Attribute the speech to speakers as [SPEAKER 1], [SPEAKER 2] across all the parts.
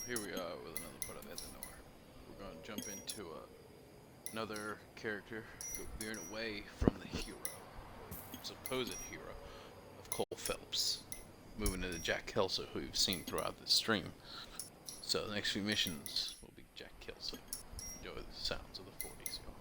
[SPEAKER 1] Here we are with another part of Noire. We're going to jump into another character veering away from the hero, supposed hero of Cole Phelps, moving into Jack Kelso, who you've seen throughout the stream. So the next few missions will be Jack Kelso. Enjoy the sounds of the 40s, y'all.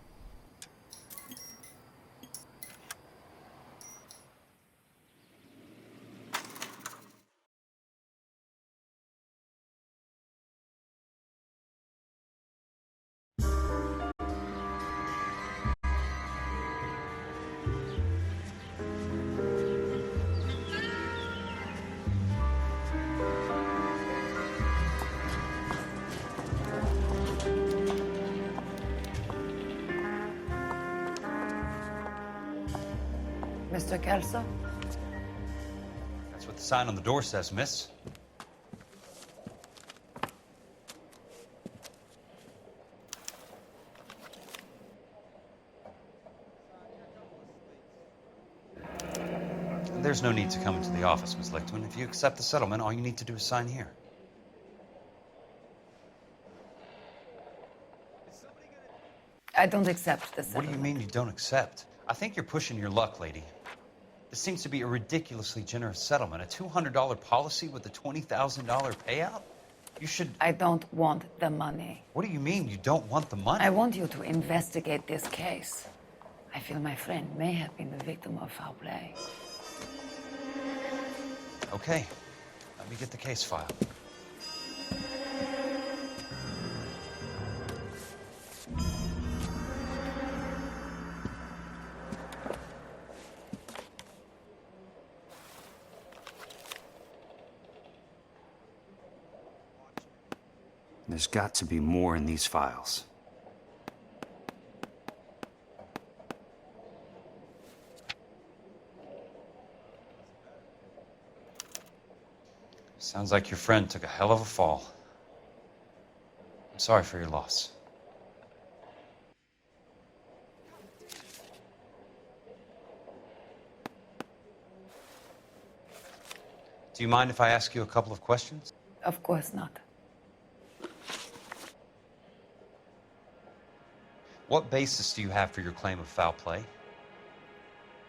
[SPEAKER 2] Mr. Kelso?
[SPEAKER 3] That's what the sign on the door says, miss. There's no need to come into the office, Miss Lichtman. If you accept the settlement, all you need to do is sign here.
[SPEAKER 2] I don't accept this.
[SPEAKER 3] What do you mean you don't accept? I think you're pushing your luck, lady. This seems to be a ridiculously generous settlement. A $200 policy with a $20,000 payout? You should...
[SPEAKER 2] I don't want the money.
[SPEAKER 3] What do you mean you don't want the money?
[SPEAKER 2] I want you to investigate this case. I feel my friend may have been the victim of foul play.
[SPEAKER 3] Okay. Let me get the case file.
[SPEAKER 4] There's got to be more in these files.
[SPEAKER 3] Sounds like your friend took a hell of a fall. I'm sorry for your loss. Do you mind if I ask you a couple of questions?
[SPEAKER 2] Of course not.
[SPEAKER 3] What basis do you have for your claim of foul play?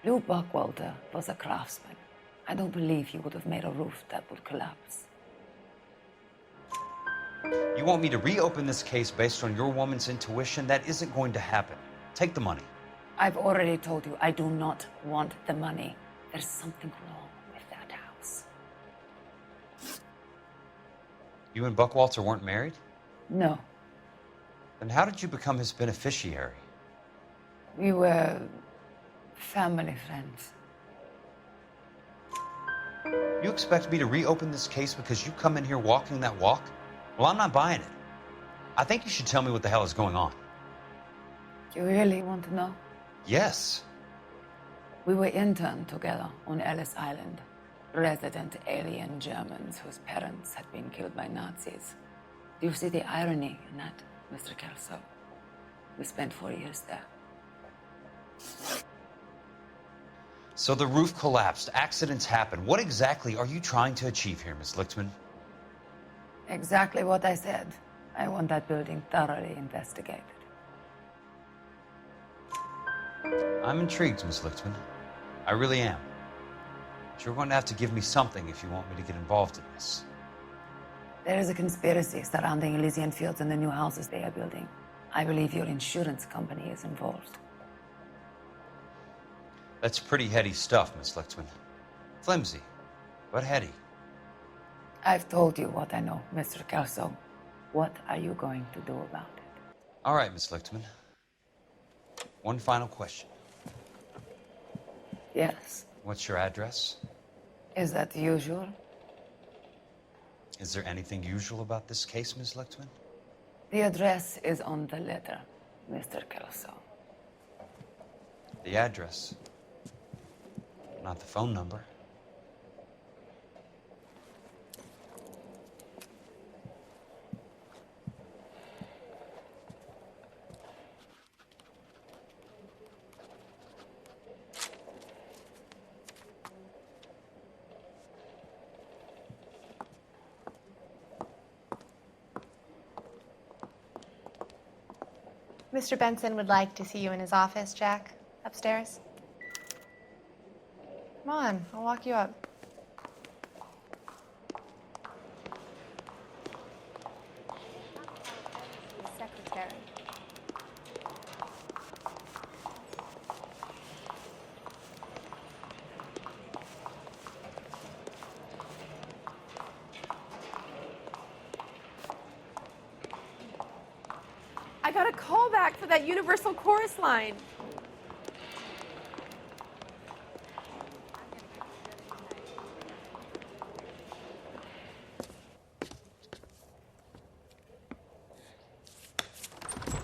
[SPEAKER 2] Lou Buckwalter was a craftsman. I don't believe he would have made a roof that would collapse.
[SPEAKER 3] You want me to reopen this case based on your woman's intuition? That isn't going to happen. Take the money.
[SPEAKER 2] I've already told you I do not want the money. There's something wrong with that house.
[SPEAKER 3] You and Buckwalter weren't married?
[SPEAKER 2] No.
[SPEAKER 3] Then how did you become his beneficiary?
[SPEAKER 2] We were family friends.
[SPEAKER 3] You expect me to reopen this case because you come in here walking that walk? Well, I'm not buying it. I think you should tell me what the hell is going on.
[SPEAKER 2] You really want to know?
[SPEAKER 3] Yes.
[SPEAKER 2] We were interned together on Ellis Island. Resident alien Germans whose parents had been killed by Nazis. Do you see the irony in that, Mr. Kelso? We spent 4 years there.
[SPEAKER 3] So the roof collapsed, accidents happen. What exactly are you trying to achieve here, Miss Lichtman?
[SPEAKER 2] Exactly what I said. I want that building thoroughly investigated.
[SPEAKER 3] I'm intrigued, Miss Lichtman. I really am. But you're going to have to give me something if you want me to get involved in this.
[SPEAKER 2] There is a conspiracy surrounding Elysian Fields and the new houses they are building. I believe your insurance company is involved.
[SPEAKER 3] That's pretty heady stuff, Miss Lichtman. Flimsy, but heady.
[SPEAKER 2] I've told you what I know, Mr. Kelso. What are you going to do about it?
[SPEAKER 3] All right, Miss Lichtman. One final question.
[SPEAKER 2] Yes.
[SPEAKER 3] What's your address?
[SPEAKER 2] Is that usual?
[SPEAKER 3] Is there anything usual about this case, Miss Lichtman?
[SPEAKER 2] The address is on the letter, Mr. Kelso.
[SPEAKER 3] The address, not the phone number.
[SPEAKER 5] Mr. Benson would like to see you in his office, Jack. Upstairs. Come on, I'll walk you up. Secretary.
[SPEAKER 6] I got a call back for that Universal Chorus line.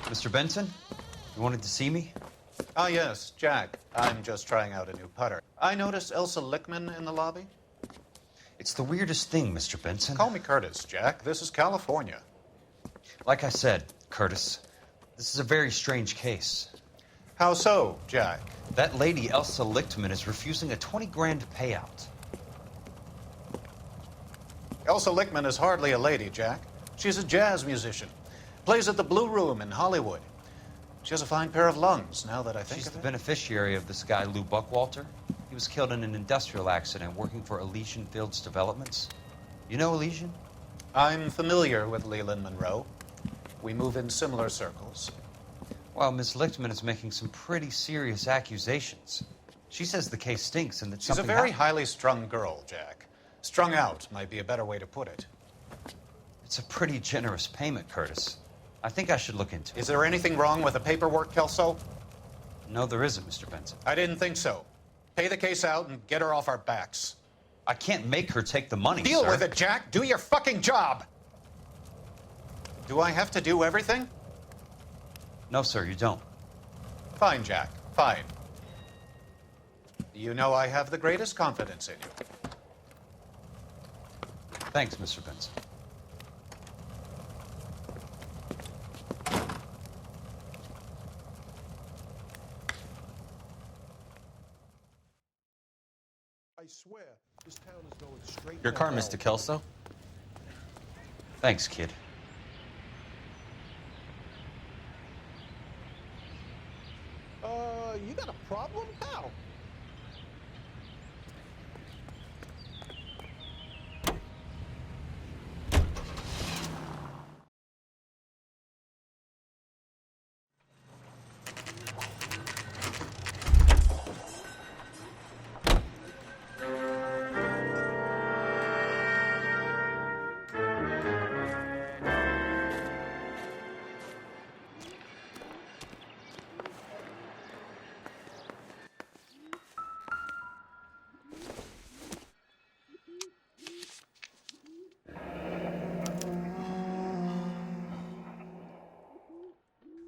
[SPEAKER 3] Mr. Benson, you wanted to see me?
[SPEAKER 7] Ah, yes, Jack. I'm just trying out a new putter. I noticed Elsa Lickman in the lobby.
[SPEAKER 3] It's the weirdest thing, Mr. Benson.
[SPEAKER 7] Call me Curtis, Jack. This is California.
[SPEAKER 3] Like I said, Curtis, this is a very strange case.
[SPEAKER 7] How so, Jack?
[SPEAKER 3] That lady, Elsa Lichtman, is refusing a 20 grand payout.
[SPEAKER 7] Elsa Lickman is hardly a lady, Jack. She's a jazz musician. Plays at the Blue Room in Hollywood. She has a fine pair of lungs, now that I think
[SPEAKER 3] She's
[SPEAKER 7] of
[SPEAKER 3] the
[SPEAKER 7] it.
[SPEAKER 3] beneficiary of this guy, Lou Buckwalter. He was killed in an industrial accident working for Elysian Fields Developments. You know Elysian?
[SPEAKER 7] I'm familiar with Leland Monroe. We move in similar circles.
[SPEAKER 3] Well, Miss Lichtman is making some pretty serious accusations. She says the case stinks and that
[SPEAKER 7] She's a
[SPEAKER 3] something
[SPEAKER 7] very
[SPEAKER 3] happened.
[SPEAKER 7] highly strung girl, Jack. Strung out might be a better way to put it.
[SPEAKER 3] It's a pretty generous payment, Curtis. I think I should look into it.
[SPEAKER 7] Is there anything wrong with the paperwork, Kelso?
[SPEAKER 3] No, there isn't, Mr. Benson.
[SPEAKER 7] I didn't think so. Pay the case out and get her off our backs.
[SPEAKER 3] I can't make her take the money,
[SPEAKER 7] Deal
[SPEAKER 3] sir.
[SPEAKER 7] with it, Jack. Do your fucking job. Do I have to do everything?
[SPEAKER 3] No, sir, you don't.
[SPEAKER 7] Fine, Jack. Fine. You know I have the greatest confidence in you.
[SPEAKER 3] Thanks, Mr. Benson.
[SPEAKER 8] I swear, this town is going straight
[SPEAKER 9] Your
[SPEAKER 8] to
[SPEAKER 9] car,
[SPEAKER 8] hell.
[SPEAKER 9] Mr. Kelso?
[SPEAKER 3] Thanks, kid.
[SPEAKER 8] You got a problem, pal?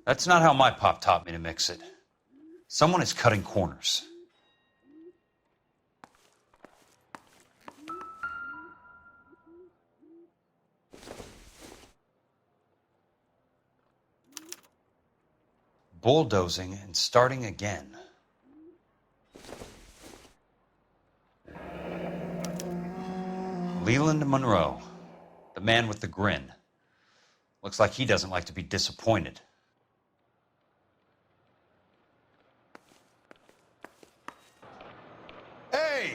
[SPEAKER 3] That's not how my pop taught me to mix it. Someone is cutting corners. Bulldozing and starting again. Leland Monroe, the man with the grin. Looks like he doesn't like to be disappointed.
[SPEAKER 8] Hey,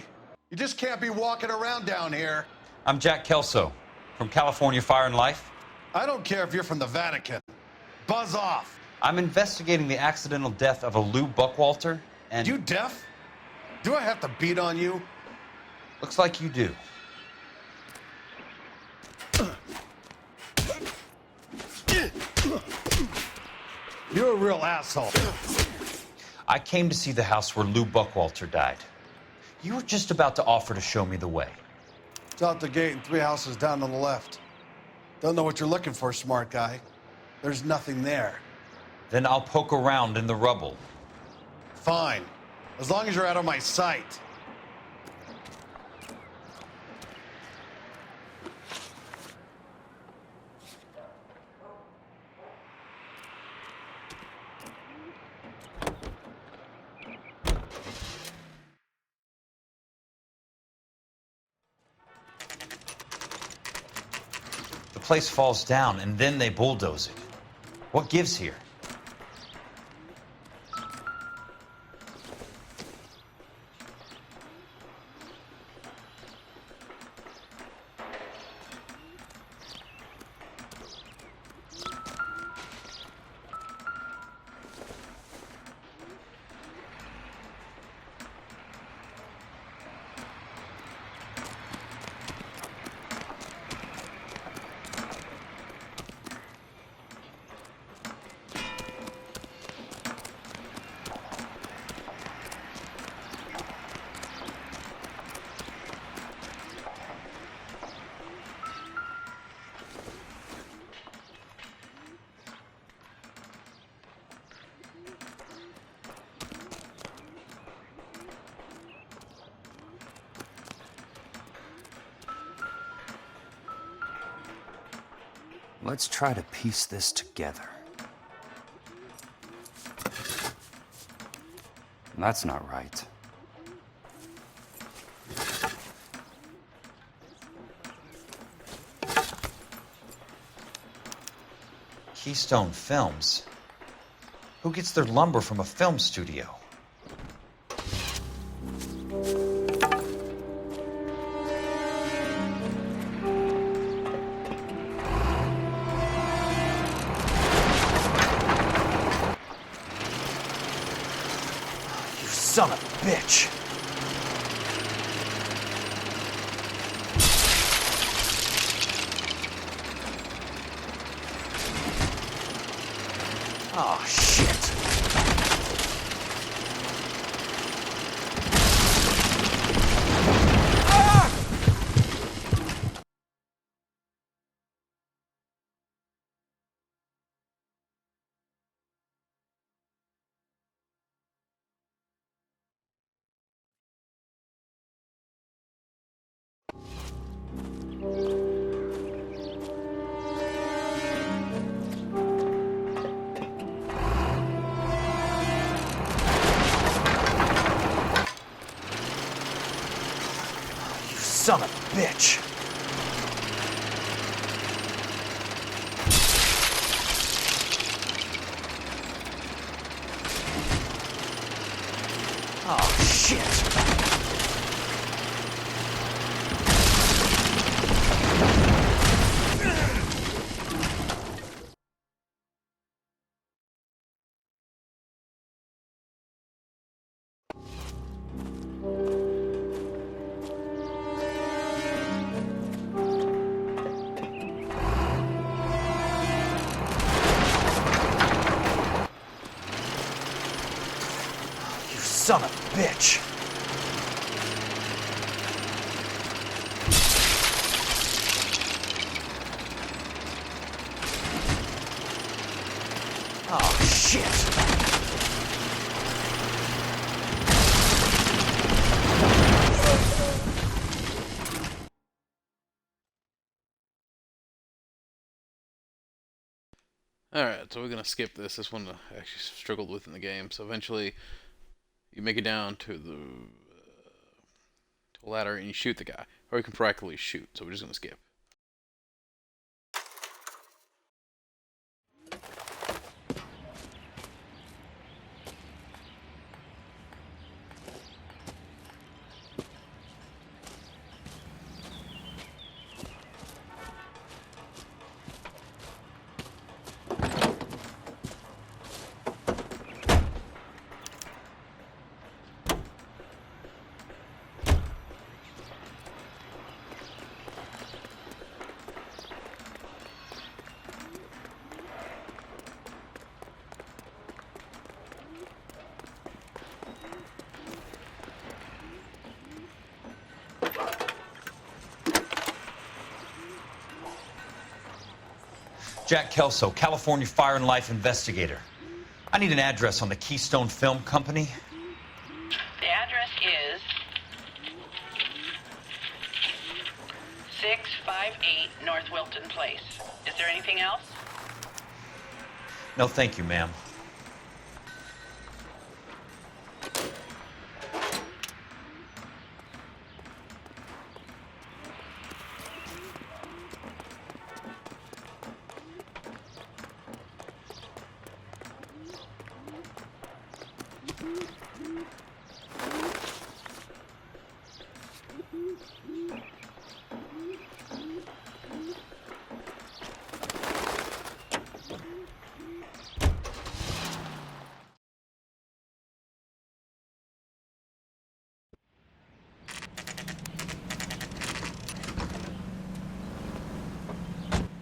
[SPEAKER 8] you just can't be walking around down here.
[SPEAKER 3] I'm Jack Kelso from California Fire and Life.
[SPEAKER 8] I don't care if you're from the Vatican. Buzz off.
[SPEAKER 3] I'm investigating the accidental death of a Lou Buckwalter, and
[SPEAKER 8] You deaf? Do I have to beat on you?
[SPEAKER 3] looks like you do.
[SPEAKER 8] You're a real asshole.
[SPEAKER 3] I came to see the house where Lou Buckwalter died. You were just about to offer to show me the way.
[SPEAKER 8] It's out the gate and 3 houses down on the left. Don't know what you're looking for, smart guy. There's nothing there.
[SPEAKER 3] Then I'll poke around in the rubble.
[SPEAKER 8] Fine. As long as you're out of my sight.
[SPEAKER 3] The place falls down, and then they bulldoze it. What gives here?
[SPEAKER 4] Let's try to piece this together. That's not right.
[SPEAKER 3] Keystone Films? Who gets their lumber from a film studio? You son of a bitch! Oh, shit. You son of a bitch. Oh, shit. You son of a bitch. Oh, shit.
[SPEAKER 1] Alright, so we're gonna skip this. This one I actually struggled with in the game. So eventually, you make it down to to a ladder and you shoot the guy. Or you can practically shoot, so we're just gonna skip.
[SPEAKER 3] Jack Kelso, California Fire and Life investigator. I need an address on the Keystone Film Company.
[SPEAKER 9] The address is 658 North Wilton Place. Is there anything else?
[SPEAKER 3] No, thank you, ma'am.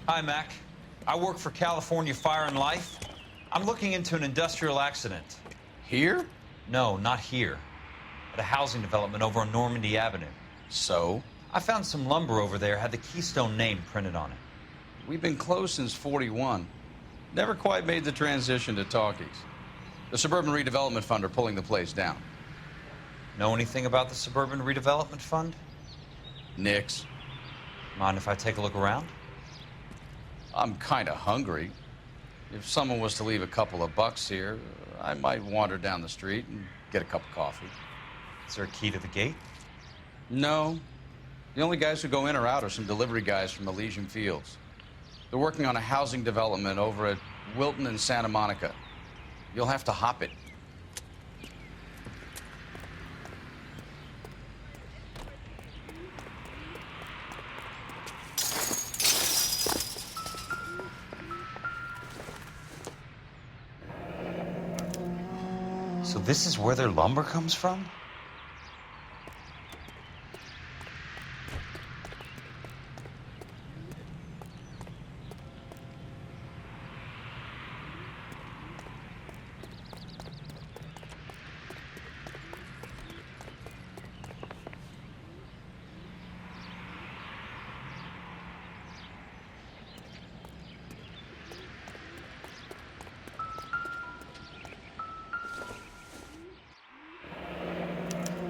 [SPEAKER 3] Hi, Mac. I work for California Fire and Life. I'm looking into an industrial accident.
[SPEAKER 10] Here?
[SPEAKER 3] No, not here. At a housing development over on Normandy Avenue.
[SPEAKER 10] So?
[SPEAKER 3] I found some lumber over there, had the Keystone name printed on it.
[SPEAKER 10] We've been closed since '41. Never quite made the transition to talkies. The Suburban Redevelopment Fund are pulling the place down.
[SPEAKER 3] Know anything about the Suburban Redevelopment Fund?
[SPEAKER 10] Nix.
[SPEAKER 3] Mind if I take a look around?
[SPEAKER 10] I'm kind of hungry. If someone was to leave a couple of bucks here, I might wander down the street and get a cup of coffee.
[SPEAKER 3] Is there a key to the gate?
[SPEAKER 10] No. The only guys who go in or out are some delivery guys from Elysian Fields. They're working on a housing development over at Wilton and Santa Monica. You'll have to hop it.
[SPEAKER 3] So this is where their lumber comes from?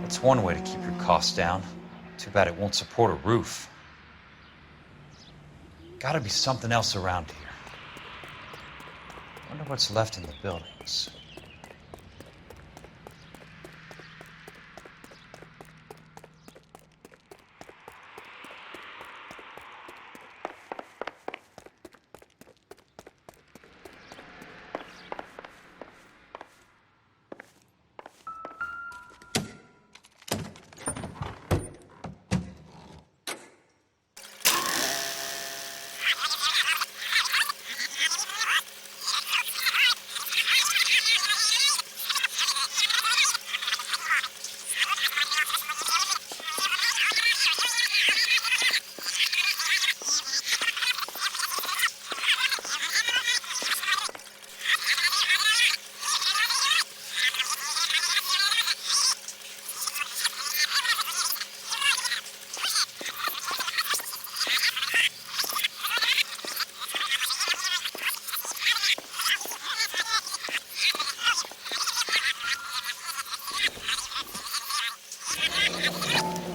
[SPEAKER 3] It's one way to keep your costs down. Too bad it won't support a roof. Gotta be something else around here. Wonder what's left in the buildings.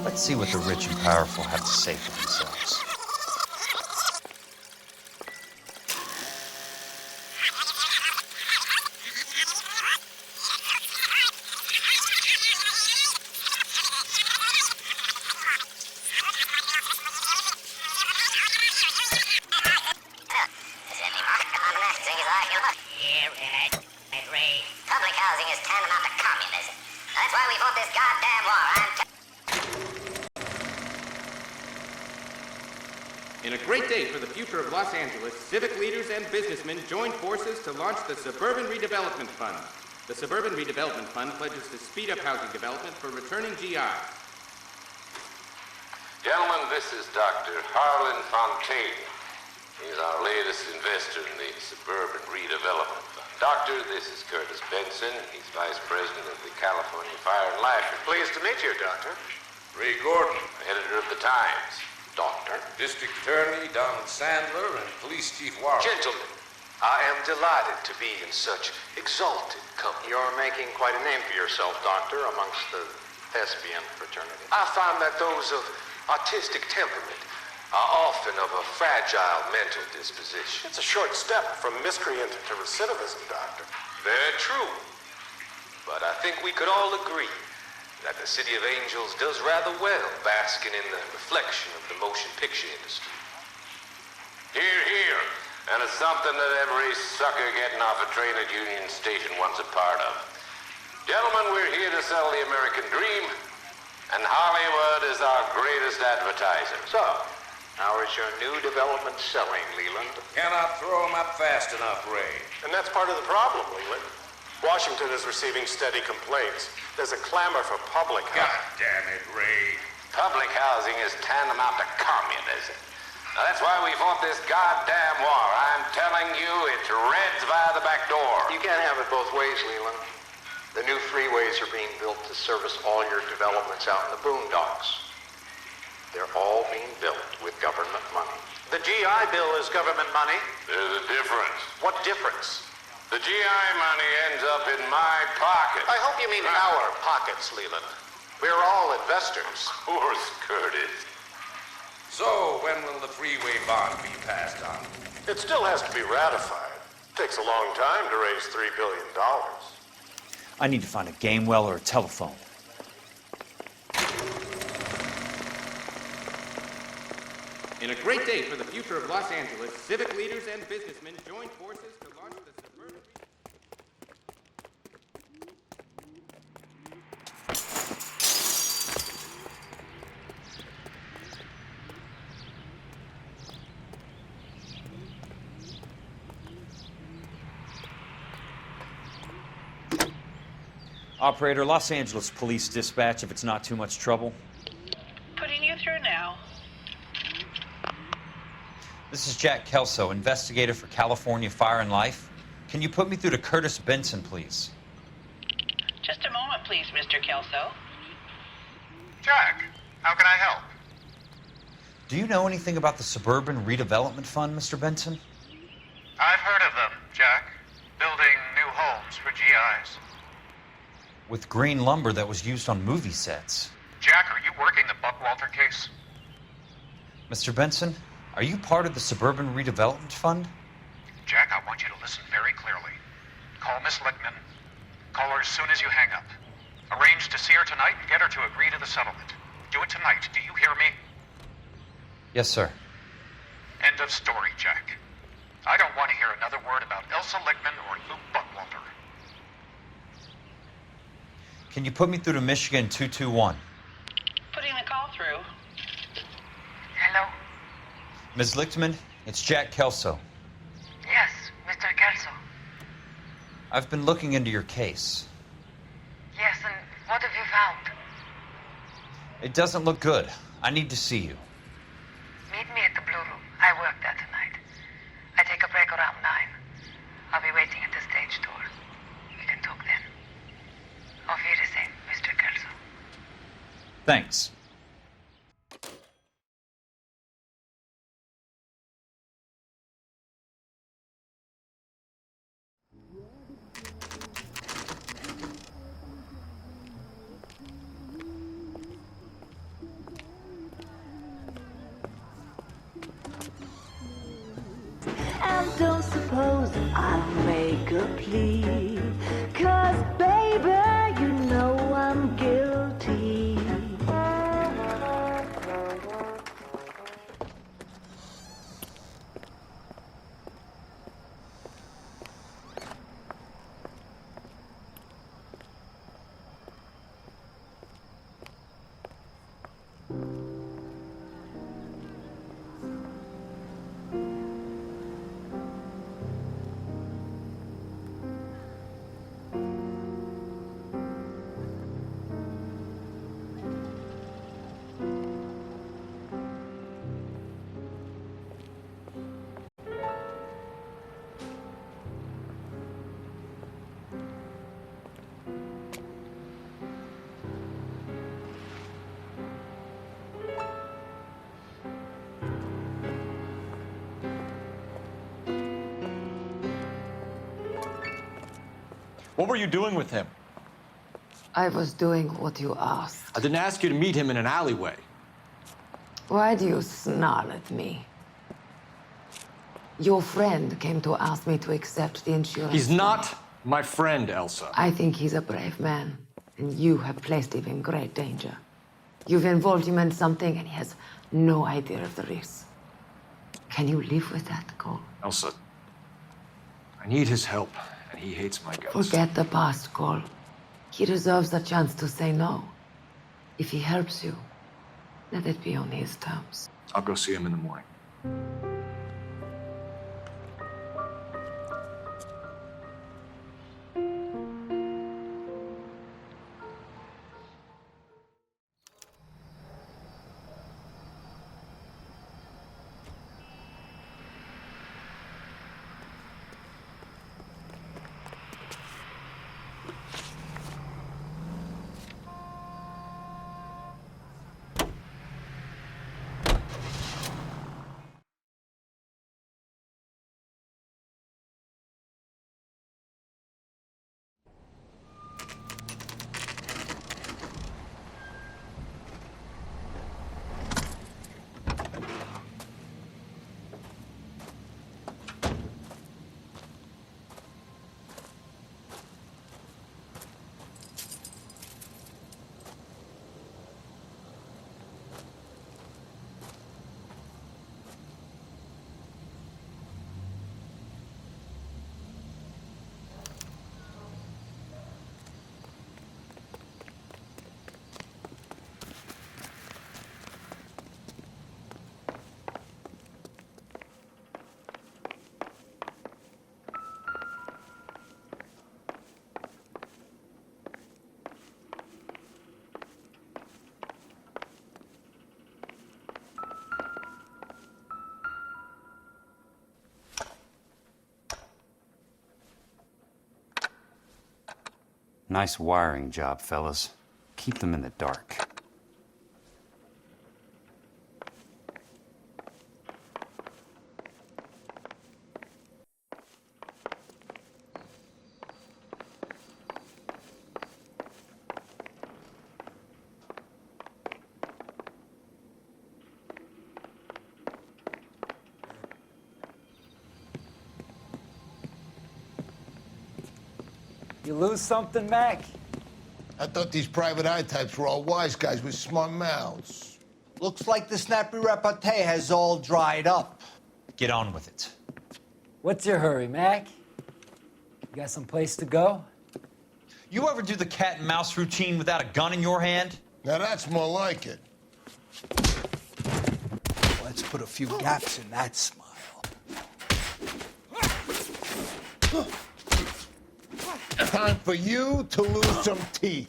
[SPEAKER 3] Let's see what the rich and powerful have to say for themselves.
[SPEAKER 11] Public housing is tantamount to communism. That's why we fought this goddamn war.
[SPEAKER 12] In a great day for the future of Los Angeles, civic leaders and businessmen joined forces to launch the Suburban Redevelopment Fund. The Suburban Redevelopment Fund pledges to speed up housing development for returning GIs.
[SPEAKER 13] Gentlemen, this is Dr. Harlan Fontaine. He's our latest investor in the Suburban Redevelopment Fund. Doctor, this is Curtis Benson. He's Vice President of the California Fire and Life.
[SPEAKER 7] Pleased to meet you, Doctor.
[SPEAKER 13] Ray Gordon, editor of the Times.
[SPEAKER 7] Doctor.
[SPEAKER 13] District Attorney Donald Sandler and Police Chief Warren.
[SPEAKER 14] Gentlemen, I am delighted to be in such exalted company.
[SPEAKER 7] You're making quite a name for yourself, Doctor, amongst the thespian fraternity.
[SPEAKER 14] I find that those of artistic temperament are often of a fragile mental disposition.
[SPEAKER 7] It's a short step from miscreant to recidivism, Doctor.
[SPEAKER 14] Very true. But I think we could all agree that the City of Angels does rather well basking in the reflection of the motion picture industry.
[SPEAKER 13] Hear, hear. And it's something that every sucker getting off a train at Union Station wants a part of. Gentlemen, we're here to sell the American dream, and Hollywood is our greatest advertiser.
[SPEAKER 14] So, how is your new development selling, Leland?
[SPEAKER 13] Cannot throw them up fast enough, Ray.
[SPEAKER 7] And that's part of the problem, Leland. Washington is receiving steady complaints. There's a clamor for public housing.
[SPEAKER 13] God damn it, Ray. Public housing is tantamount to communism. Now, that's why we fought this goddamn war. I'm telling you, it's Reds via the back door.
[SPEAKER 14] You can't have it both ways, Leland. The new freeways are being built to service all your developments out in the boondocks. They're all being built with government money.
[SPEAKER 7] The GI Bill is government money.
[SPEAKER 13] There's a difference.
[SPEAKER 7] What difference?
[SPEAKER 13] The GI money ends up in my pocket.
[SPEAKER 7] I hope you mean our pockets, Leland. We're all investors.
[SPEAKER 13] Of course, Curtis. So, when will the freeway bond be passed on? It still has to be ratified. Takes a long time to raise $3 billion.
[SPEAKER 4] I need to find a game well or a telephone.
[SPEAKER 12] In a great day for the future of Los Angeles, civic leaders and businessmen joined forces to launch the suburban...
[SPEAKER 4] Operator, Los Angeles Police Dispatch, if it's not too much trouble.
[SPEAKER 9] Putting you through now.
[SPEAKER 3] This is Jack Kelso, investigator for California Fire and Life. Can you put me through to Curtis Benson, please?
[SPEAKER 9] Just a moment, please, Mr. Kelso.
[SPEAKER 14] Jack, how can I help?
[SPEAKER 3] Do you know anything about the Suburban Redevelopment Fund, Mr. Benson?
[SPEAKER 14] I've heard of them, Jack. Building new homes for GIs.
[SPEAKER 3] With green lumber that was used on movie sets.
[SPEAKER 14] Jack, are you working the Buckwalter case?
[SPEAKER 3] Mr. Benson, are you part of the Suburban Redevelopment Fund?
[SPEAKER 14] Jack, I want you to listen very clearly. Call Miss Lichtman. Call her as soon as you hang up. Arrange to see her tonight and get her to agree to the settlement. Do it tonight. Do you hear me?
[SPEAKER 3] Yes, sir.
[SPEAKER 14] End of story, Jack. I don't want to hear another word about Elsa Lichtman or Luke Buckwalter.
[SPEAKER 3] Can you put me through to Michigan 221?
[SPEAKER 9] Putting the call through.
[SPEAKER 15] Hello?
[SPEAKER 3] Ms. Lichtman, it's Jack Kelso.
[SPEAKER 15] Yes, Mr. Kelso.
[SPEAKER 3] I've been looking into your case.
[SPEAKER 15] Yes, and what have you found?
[SPEAKER 3] It doesn't look good. I need to see you.
[SPEAKER 15] Meet me at the Blue Room. I work there tonight. I take a break around 9. I'll be waiting at the stage door. We can talk then. Auf Wiedersehen, Mr. Kelso.
[SPEAKER 3] Thanks.
[SPEAKER 16] And don't suppose I'll make a plea, 'cause baby, you know I'm guilty.
[SPEAKER 17] What were you doing with him?
[SPEAKER 2] I was doing what you asked.
[SPEAKER 17] I didn't ask you to meet him in an alleyway.
[SPEAKER 2] Why do you snarl at me? Your friend came to ask me to accept the insurance.
[SPEAKER 17] He's not my friend, Elsa.
[SPEAKER 2] I think he's a brave man, and you have placed him in great danger. You've involved him in something, and he has no idea of the risk. Can you live with that, Cole?
[SPEAKER 17] Elsa, I need his help, and he hates my guts.
[SPEAKER 2] Forget the past, Cole. He deserves a chance to say no. If he helps you, let it be on his terms.
[SPEAKER 17] I'll go see him in the morning.
[SPEAKER 4] Nice wiring job, fellas. Keep them in the dark.
[SPEAKER 18] You lose something, Mac?
[SPEAKER 19] I thought these private eye types were all wise guys with smart mouths.
[SPEAKER 18] Looks like the snappy repartee has all dried up.
[SPEAKER 3] Get on with it.
[SPEAKER 18] What's your hurry, Mac? You got some place to go?
[SPEAKER 3] You ever do the cat and mouse routine without a gun in your hand?
[SPEAKER 19] Now that's more like it.
[SPEAKER 18] Let's put a few gaps in that smile.
[SPEAKER 19] Time for you to lose some teeth.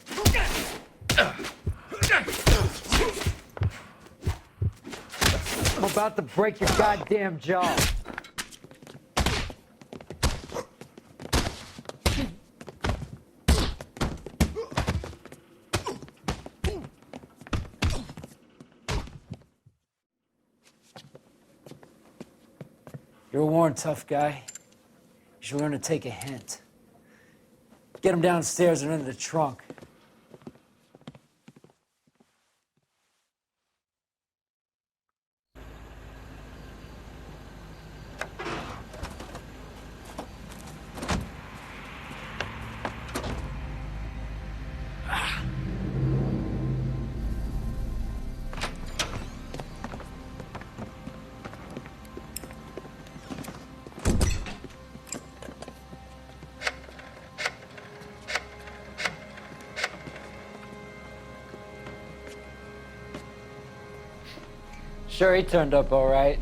[SPEAKER 18] I'm about to break your goddamn jaw. You're a worn, tough guy. You should learn to take a hint. Get him downstairs and into the trunk. Sure, he turned up all right.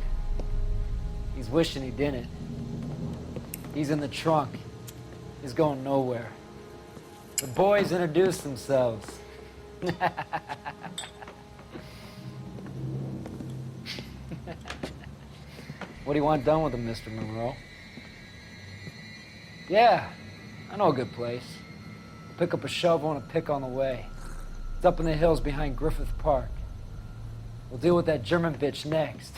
[SPEAKER 18] He's wishing he didn't. He's in the trunk. He's going nowhere. The boys introduced themselves. What do you want done with him, Mr. Monroe? Yeah, I know a good place. We'll pick up a shovel and a pick on the way. It's up in the hills behind Griffith Park. We'll deal with that German bitch next.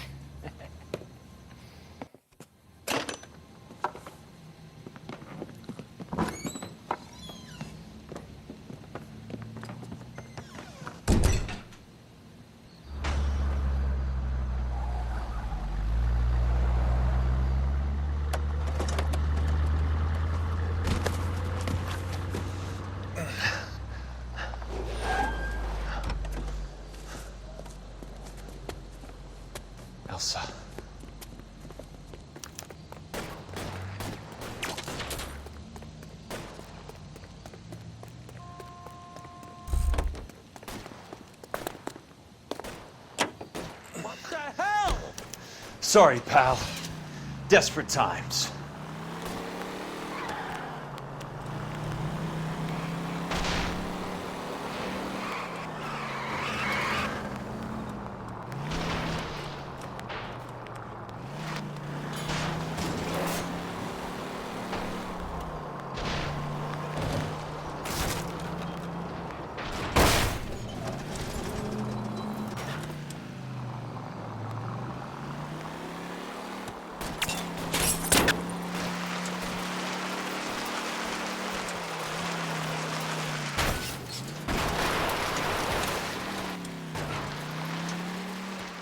[SPEAKER 3] Elsa.
[SPEAKER 18] What the hell?
[SPEAKER 3] Sorry, pal. Desperate times.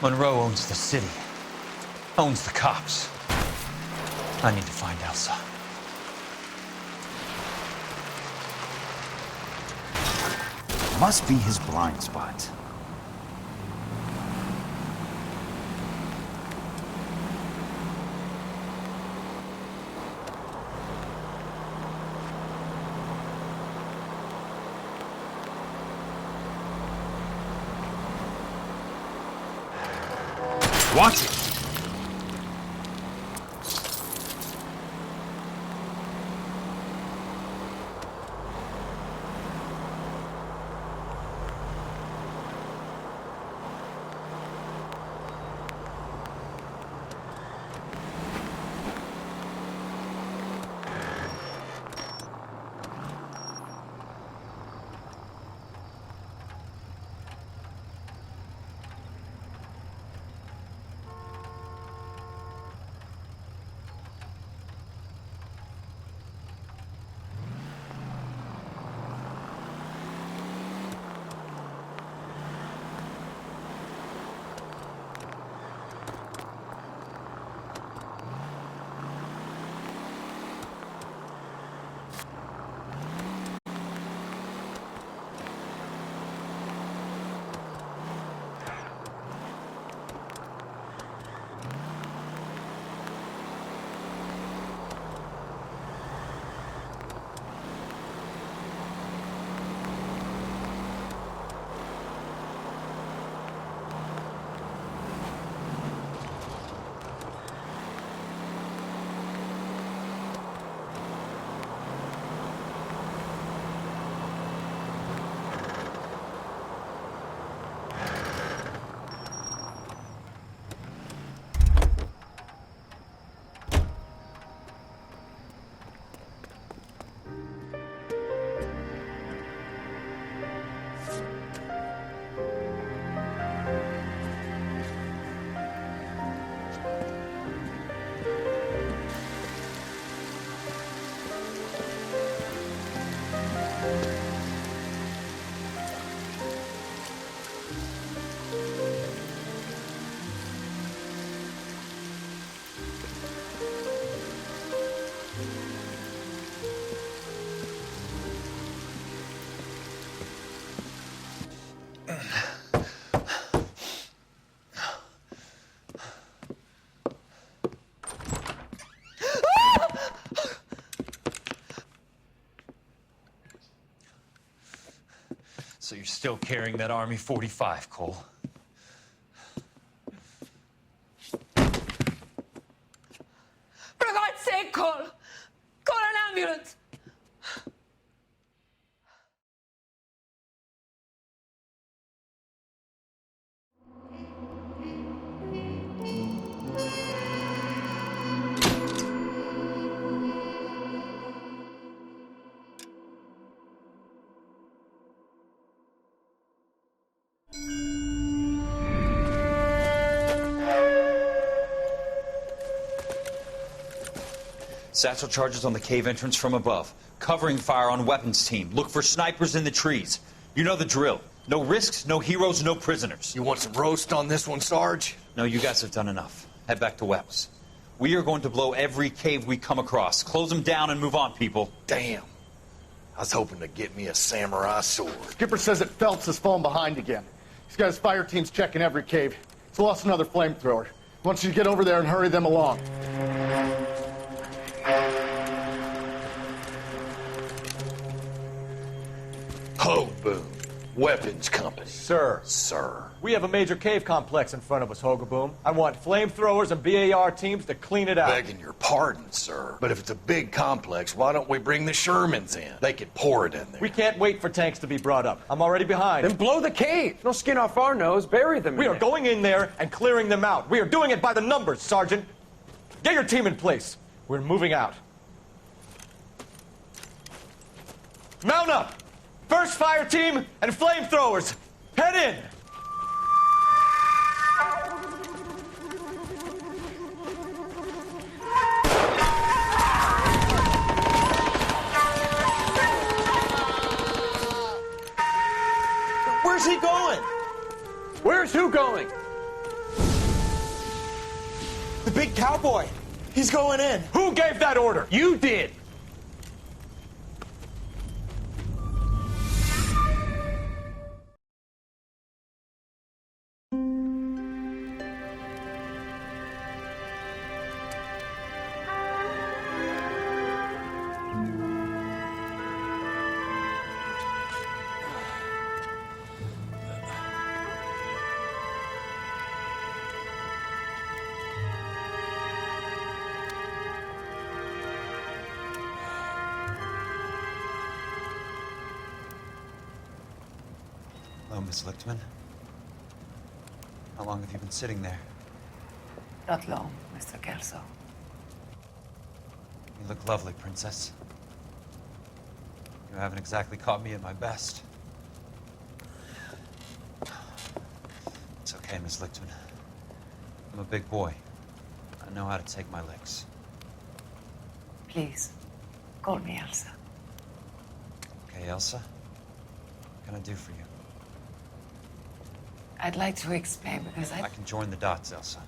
[SPEAKER 3] Monroe owns the city, owns the cops. I need to find Elsa.
[SPEAKER 4] Must be his blind spot. Watch it!
[SPEAKER 3] So you're still carrying that Army 45, Cole.
[SPEAKER 2] For God's sake, Cole! Call an ambulance!
[SPEAKER 3] Satchel charges on the cave entrance from above. Covering fire on weapons team. Look for snipers in the trees. You know the drill. No risks, no heroes, no prisoners.
[SPEAKER 19] You want some roast on this one, Sarge?
[SPEAKER 3] No, you guys have done enough. Head back to Webb's. We are going to blow every cave we come across. Close them down and move on, people.
[SPEAKER 19] Damn. I was hoping to get me a samurai sword.
[SPEAKER 20] Skipper says that Phelps has fallen behind again. He's got his fire teams checking every cave. He's lost another flamethrower. He wants you to get over there and hurry them along.
[SPEAKER 19] Hoboom. Weapons Company.
[SPEAKER 21] Sir. We have a major cave complex in front of us, Hogaboom. I want flamethrowers and BAR teams to clean it out.
[SPEAKER 19] Begging your pardon, sir. But if it's a big complex, why don't we bring the Shermans in? They could pour it in there.
[SPEAKER 21] We can't wait for tanks to be brought up. I'm already behind.
[SPEAKER 17] Then blow the cave. No skin off our nose. Bury them.
[SPEAKER 21] We are going in there and clearing them out. We are doing it by the numbers, Sergeant. Get your team in place. We're moving out. Mount up! First fire team and flamethrowers. Head in!
[SPEAKER 3] Where's he going?
[SPEAKER 21] Where's who going?
[SPEAKER 3] The big cowboy. He's going in.
[SPEAKER 21] Who gave that order?
[SPEAKER 17] You did.
[SPEAKER 3] Hello, Miss Lichtman. How long have you been sitting there?
[SPEAKER 2] Not long, Mr. Kelso.
[SPEAKER 3] You look lovely, Princess. You haven't exactly caught me at my best. It's okay, Miss Lichtman. I'm a big boy. I know how to take my licks.
[SPEAKER 2] Please, call me Elsa.
[SPEAKER 3] Okay, Elsa? What can I do for you?
[SPEAKER 2] I'd like to explain because
[SPEAKER 3] I can join the dots, Elsa.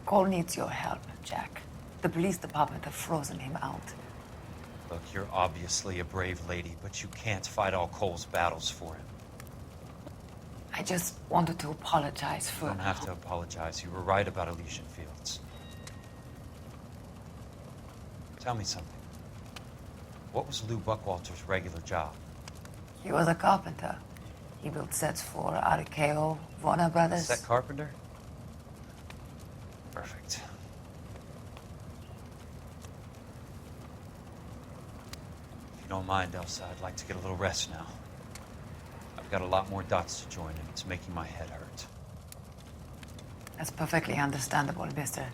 [SPEAKER 2] Cole needs your help, Jack. The police department have frozen him out.
[SPEAKER 3] Look, you're obviously a brave lady, but you can't fight all Cole's battles for him.
[SPEAKER 2] I just wanted to apologize for...
[SPEAKER 3] You don't have to apologize. You were right about Elysian Fields. Tell me something. What was Lou Buckwalter's regular job?
[SPEAKER 2] He was a carpenter. He built sets for RKO, Warner Brothers.
[SPEAKER 3] Set carpenter? Perfect. If you don't mind, Elsa, I'd like to get a little rest now. I've got a lot more dots to join, and it's making my head hurt.
[SPEAKER 2] That's perfectly understandable, Mr.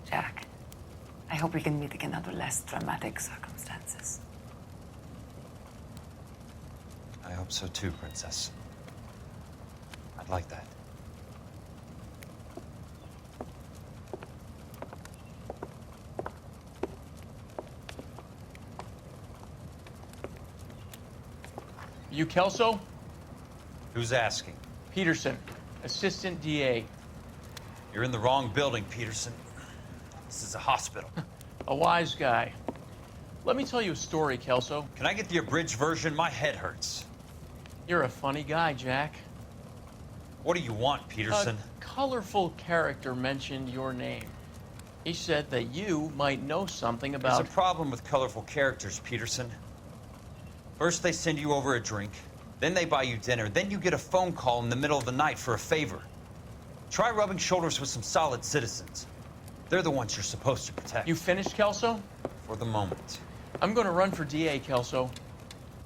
[SPEAKER 2] Jack. I hope we can meet again under less dramatic circumstances.
[SPEAKER 3] I hope so too, Princess. I'd like that.
[SPEAKER 21] You Kelso?
[SPEAKER 3] Who's asking?
[SPEAKER 21] Peterson, Assistant DA.
[SPEAKER 3] You're in the wrong building, Peterson. This is a hospital.
[SPEAKER 21] A wise guy. Let me tell you a story, Kelso.
[SPEAKER 3] Can I get the abridged version? My head hurts.
[SPEAKER 21] You're a funny guy, Jack.
[SPEAKER 3] What do you want, Peterson?
[SPEAKER 21] A colorful character mentioned your name. He said that you might know something about...
[SPEAKER 3] There's a problem with colorful characters, Peterson. First they send you over a drink, then they buy you dinner, then you get a phone call in the middle of the night for a favor. Try rubbing shoulders with some solid citizens. They're the ones you're supposed to protect.
[SPEAKER 5] You finished, Kelso?
[SPEAKER 3] For the moment.
[SPEAKER 5] I'm going to run for DA, Kelso.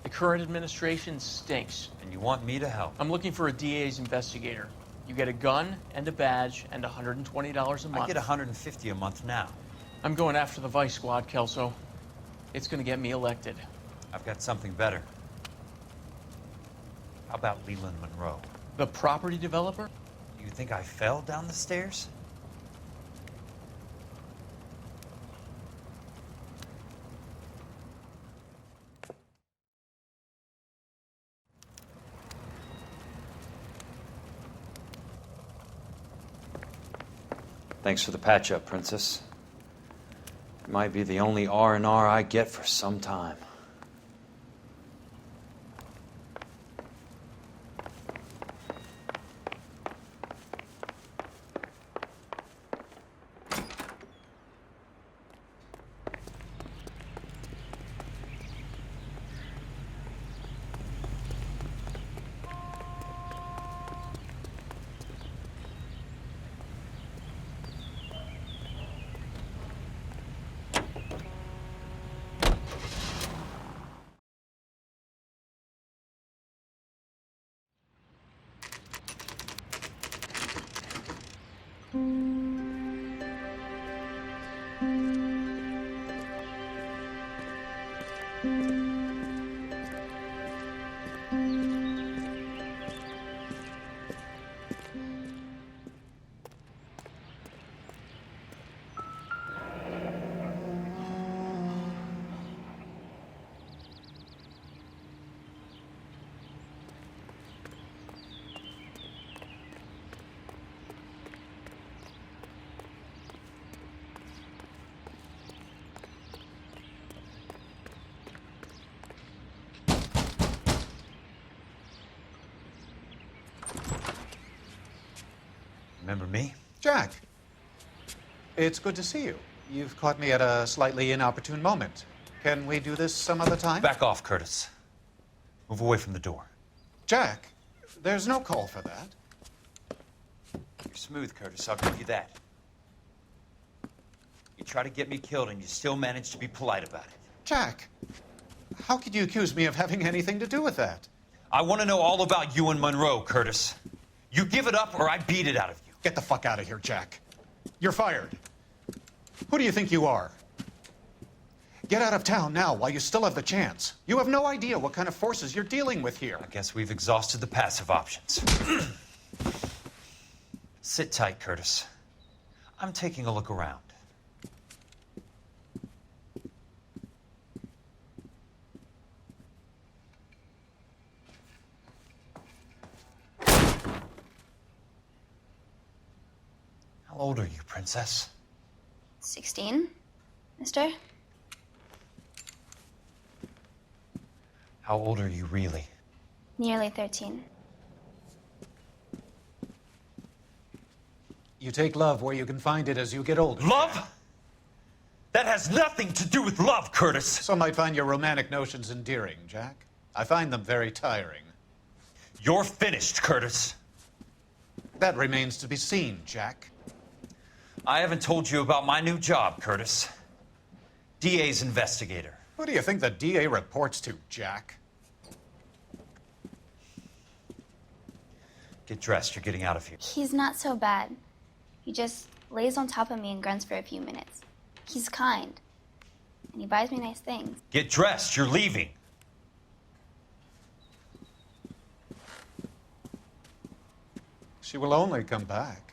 [SPEAKER 5] The current administration stinks.
[SPEAKER 3] And you want me to help?
[SPEAKER 5] I'm looking for a DA's investigator. You get a gun and a badge and $120 a month.
[SPEAKER 3] I get $150 a month now.
[SPEAKER 5] I'm going after the Vice Squad, Kelso. It's going to get me elected.
[SPEAKER 3] I've got something better. How about Leland Monroe?
[SPEAKER 5] The property developer?
[SPEAKER 3] You think I fell down the stairs?
[SPEAKER 4] Thanks for the patch-up, Princess. It might be the only R&R I get for some time.
[SPEAKER 3] Remember me?
[SPEAKER 7] Jack, it's good to see you. You've caught me at a slightly inopportune moment. Can we do this some other time?
[SPEAKER 3] Back off, Curtis. Move away from the door.
[SPEAKER 7] Jack, there's no call for that.
[SPEAKER 3] You're smooth, Curtis, I'll give you that. You try to get me killed and you still manage to be polite about it.
[SPEAKER 7] Jack, how could you accuse me of having anything to do with that?
[SPEAKER 3] I want to know all about you and Monroe, Curtis. You give it up or I beat it out of you.
[SPEAKER 7] Get the fuck out of here, Jack. You're fired. Who do you think you are? Get out of town now while you still have the chance. You have no idea what kind of forces you're dealing with here.
[SPEAKER 3] I guess we've exhausted the passive options. Sit tight, Curtis. I'm taking a look around. How old are you, Princess?
[SPEAKER 22] 16, mister?
[SPEAKER 3] How old are you really?
[SPEAKER 22] Nearly 13.
[SPEAKER 7] You take love where you can find it as you get older.
[SPEAKER 3] Love? That has nothing to do with love, Curtis.
[SPEAKER 7] Some might find your romantic notions endearing, Jack. I find them very tiring.
[SPEAKER 3] You're finished, Curtis.
[SPEAKER 7] That remains to be seen, Jack.
[SPEAKER 3] I haven't told you about my new job, Curtis. DA's investigator.
[SPEAKER 7] Who do you think the DA reports to, Jack?
[SPEAKER 3] Get dressed, you're getting out of here.
[SPEAKER 22] He's not so bad. He just lays on top of me and grunts for a few minutes. He's kind. And he buys me nice things.
[SPEAKER 3] Get dressed, you're leaving.
[SPEAKER 7] She will only come back.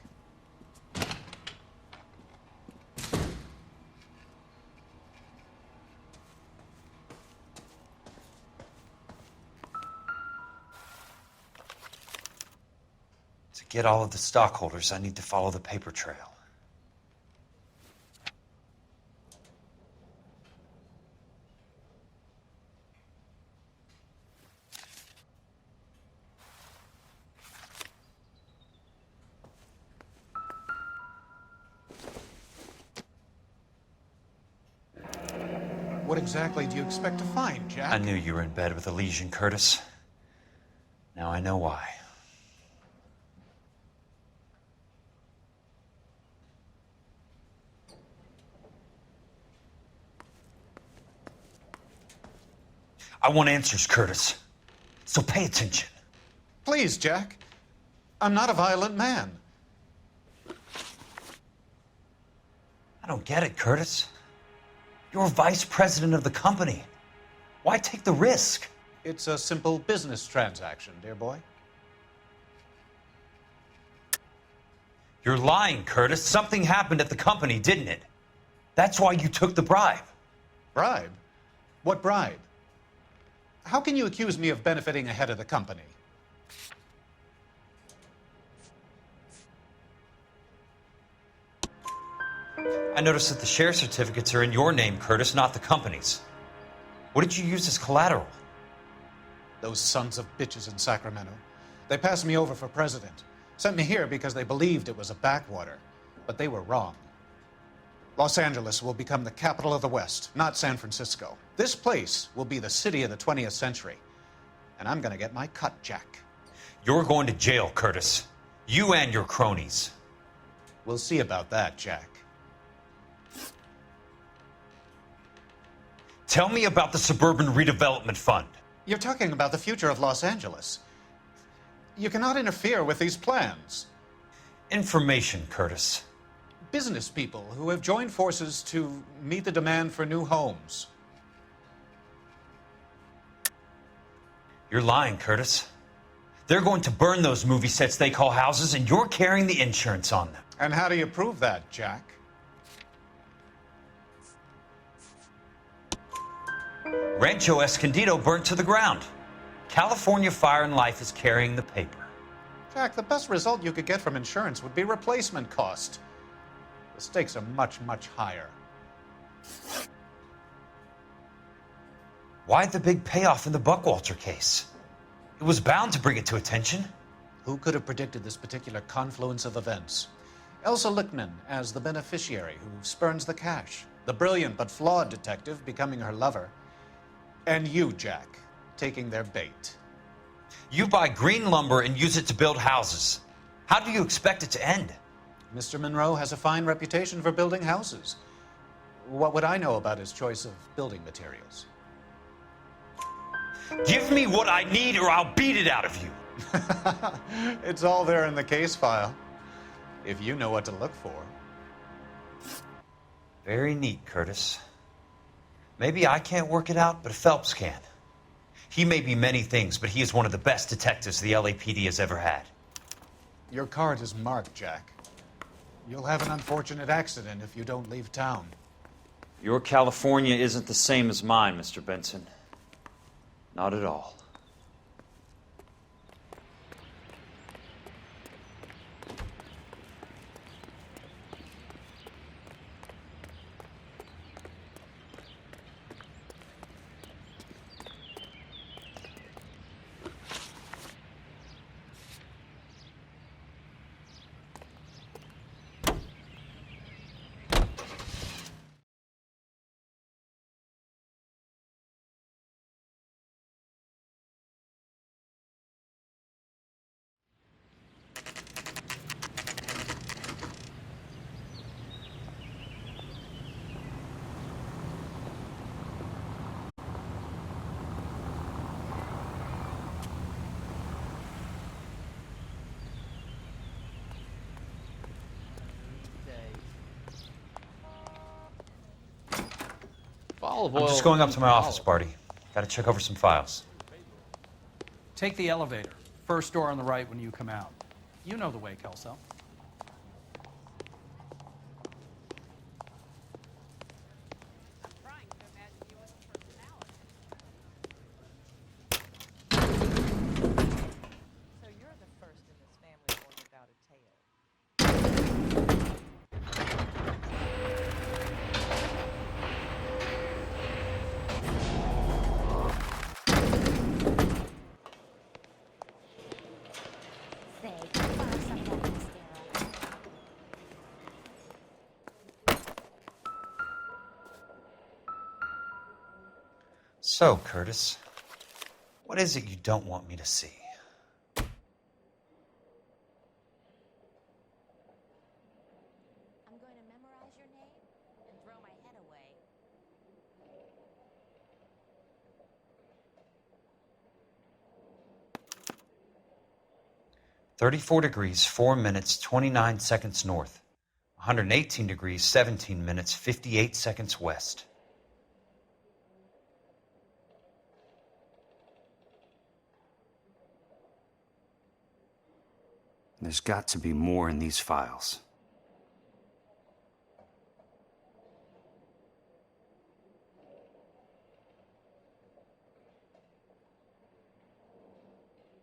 [SPEAKER 3] To get all of the stockholders, I need to follow the paper trail.
[SPEAKER 7] What exactly do you expect to find, Jack?
[SPEAKER 3] I knew you were in bed with Elysian, Curtis. Now I know why. I want answers, Curtis. So pay attention.
[SPEAKER 7] Please, Jack. I'm not a violent man.
[SPEAKER 3] I don't get it, Curtis. You're vice president of the company. Why take the risk?
[SPEAKER 7] It's a simple business transaction, dear boy.
[SPEAKER 3] You're lying, Curtis. Something happened at the company, didn't it? That's why you took the bribe.
[SPEAKER 7] Bribe? What bribe? How can you accuse me of benefiting ahead of the company?
[SPEAKER 3] I noticed that the share certificates are in your name, Curtis, not the company's. What did you use as collateral?
[SPEAKER 7] Those sons of bitches in Sacramento. They passed me over for president. Sent me here because they believed it was a backwater. But they were wrong. Los Angeles will become the capital of the West, not San Francisco. This place will be the city of the 20th century. And I'm gonna get my cut, Jack.
[SPEAKER 3] You're going to jail, Curtis. You and your cronies.
[SPEAKER 7] We'll see about that, Jack.
[SPEAKER 3] Tell me about the Suburban Redevelopment Fund.
[SPEAKER 7] You're talking about the future of Los Angeles. You cannot interfere with these plans.
[SPEAKER 3] Information, Curtis.
[SPEAKER 7] Business people who have joined forces to meet the demand for new homes.
[SPEAKER 3] You're lying, Curtis. They're going to burn those movie sets they call houses, and you're carrying the insurance on them.
[SPEAKER 7] And how do you prove that, Jack?
[SPEAKER 3] Rancho Escondido burnt to the ground. California Fire and Life is carrying the paper.
[SPEAKER 7] Jack, the best result you could get from insurance would be replacement cost. The stakes are much, much higher.
[SPEAKER 3] Why the big payoff in the Buckwalter case? It was bound to bring it to attention.
[SPEAKER 7] Who could have predicted this particular confluence of events? Elsa Lichtman as the beneficiary who spurns the cash. The brilliant but flawed detective becoming her lover. And you, Jack, taking their bait.
[SPEAKER 3] You buy green lumber and use it to build houses. How do you expect it to end?
[SPEAKER 7] Mr. Monroe has a fine reputation for building houses. What would I know about his choice of building materials?
[SPEAKER 3] Give me what I need or I'll beat it out of you.
[SPEAKER 7] It's all there in the case file, if you know what to look for.
[SPEAKER 3] Very neat, Curtis. Maybe I can't work it out, but Phelps can. He may be many things, but he is one of the best detectives the LAPD has ever had.
[SPEAKER 7] Your card is marked, Jack. You'll have an unfortunate accident if you don't leave town.
[SPEAKER 4] Your California isn't the same as mine, Mr. Benson. Not at all.
[SPEAKER 3] I'm just going up to my office, Barty. Gotta check over some files.
[SPEAKER 6] Take the elevator. First door on the right when you come out. You know the way, Kelso.
[SPEAKER 3] So, Curtis, what is it you don't want me to see?
[SPEAKER 1] I'm going to memorize your name and throw my head away.
[SPEAKER 3] 34 degrees, 4 minutes, 29 seconds north. 118 degrees, 17 minutes, 58 seconds west.
[SPEAKER 8] There's got to be more in these files.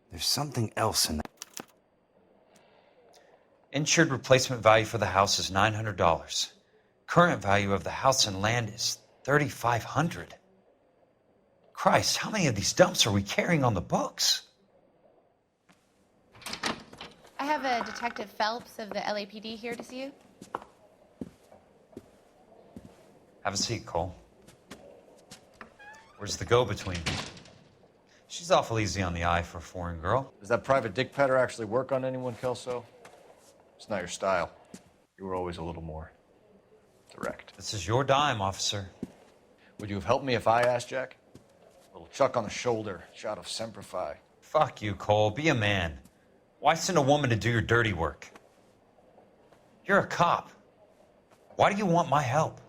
[SPEAKER 8] There's something else in that.
[SPEAKER 3] Insured replacement value for the house is $900. Current value of the house and land is $3,500. Christ, how many of these dumps are we carrying on the books?
[SPEAKER 23] I have a Detective Phelps of the LAPD here to see you.
[SPEAKER 3] Have a seat, Cole. Where's the go-between? She's awful easy on the eye for a foreign girl.
[SPEAKER 21] Does that private dick petter actually work on anyone, Kelso? It's not your style. You were always a little more direct.
[SPEAKER 3] This is your dime, officer.
[SPEAKER 21] Would you have helped me if I asked, Jack? A little chuck on the shoulder, shot of Semper Fi.
[SPEAKER 3] Fuck you, Cole. Be a man. Why send a woman to do your dirty work? You're a cop. Why do you want my help?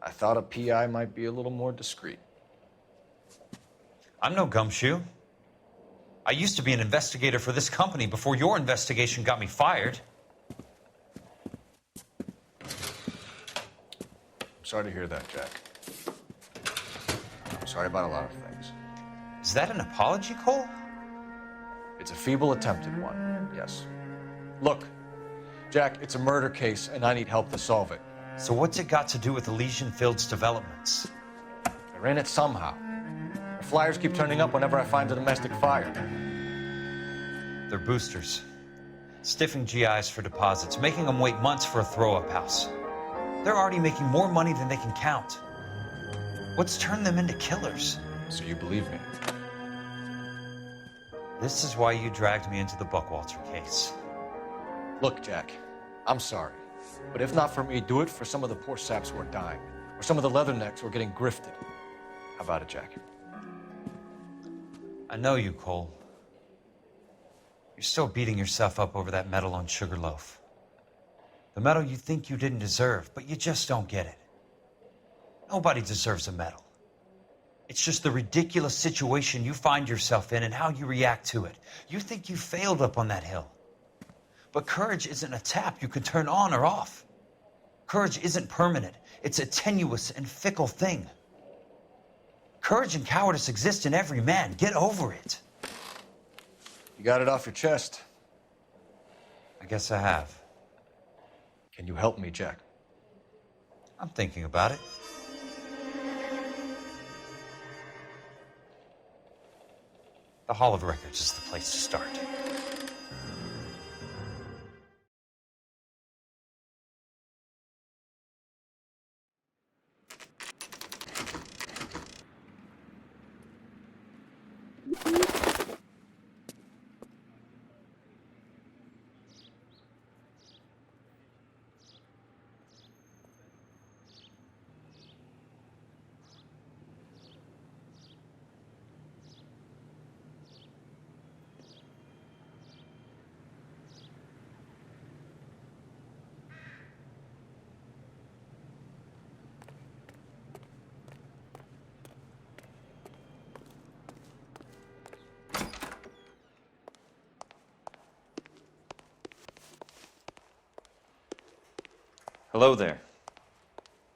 [SPEAKER 21] I thought a PI might be a little more discreet.
[SPEAKER 3] I'm no gumshoe. I used to be an investigator for this company before your investigation got me fired.
[SPEAKER 21] Sorry to hear that, Jack. I'm sorry about a lot of things.
[SPEAKER 3] Is that an apology, Cole?
[SPEAKER 21] It's a feeble attempted one, yes. Look, Jack, it's a murder case, and I need help to solve it.
[SPEAKER 3] So what's it got to do with Elysian Fields developments?
[SPEAKER 21] They're in it somehow. The flyers keep turning up whenever I find a domestic fire.
[SPEAKER 3] They're boosters. Stiffing GIs for deposits, making them wait months for a throw-up house. They're already making more money than they can count. What's turned them into killers?
[SPEAKER 21] So you believe me?
[SPEAKER 3] This is why you dragged me into the Buckwalter case.
[SPEAKER 21] Look, Jack, I'm sorry. But if not for me, do it for some of the poor saps who are dying. Or some of the leathernecks who are getting grifted. How about it, Jack?
[SPEAKER 3] I know you, Cole. You're still beating yourself up over that medal on Sugarloaf. The medal you think you didn't deserve, but you just don't get it. Nobody deserves a medal. It's just the ridiculous situation you find yourself in and how you react to it. You think you failed up on that hill. But courage isn't a tap you can turn on or off. Courage isn't permanent. It's a tenuous and fickle thing. Courage and cowardice exist in every man. Get over it.
[SPEAKER 21] You got it off your chest.
[SPEAKER 3] I guess I have.
[SPEAKER 21] Can you help me, Jack?
[SPEAKER 3] I'm thinking about it. The Hall of Records is the place to start.
[SPEAKER 4] Hello there.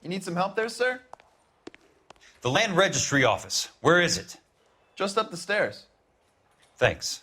[SPEAKER 24] You need some help there, sir?
[SPEAKER 3] The Land Registry Office. Where is it?
[SPEAKER 24] Just up the stairs.
[SPEAKER 3] Thanks.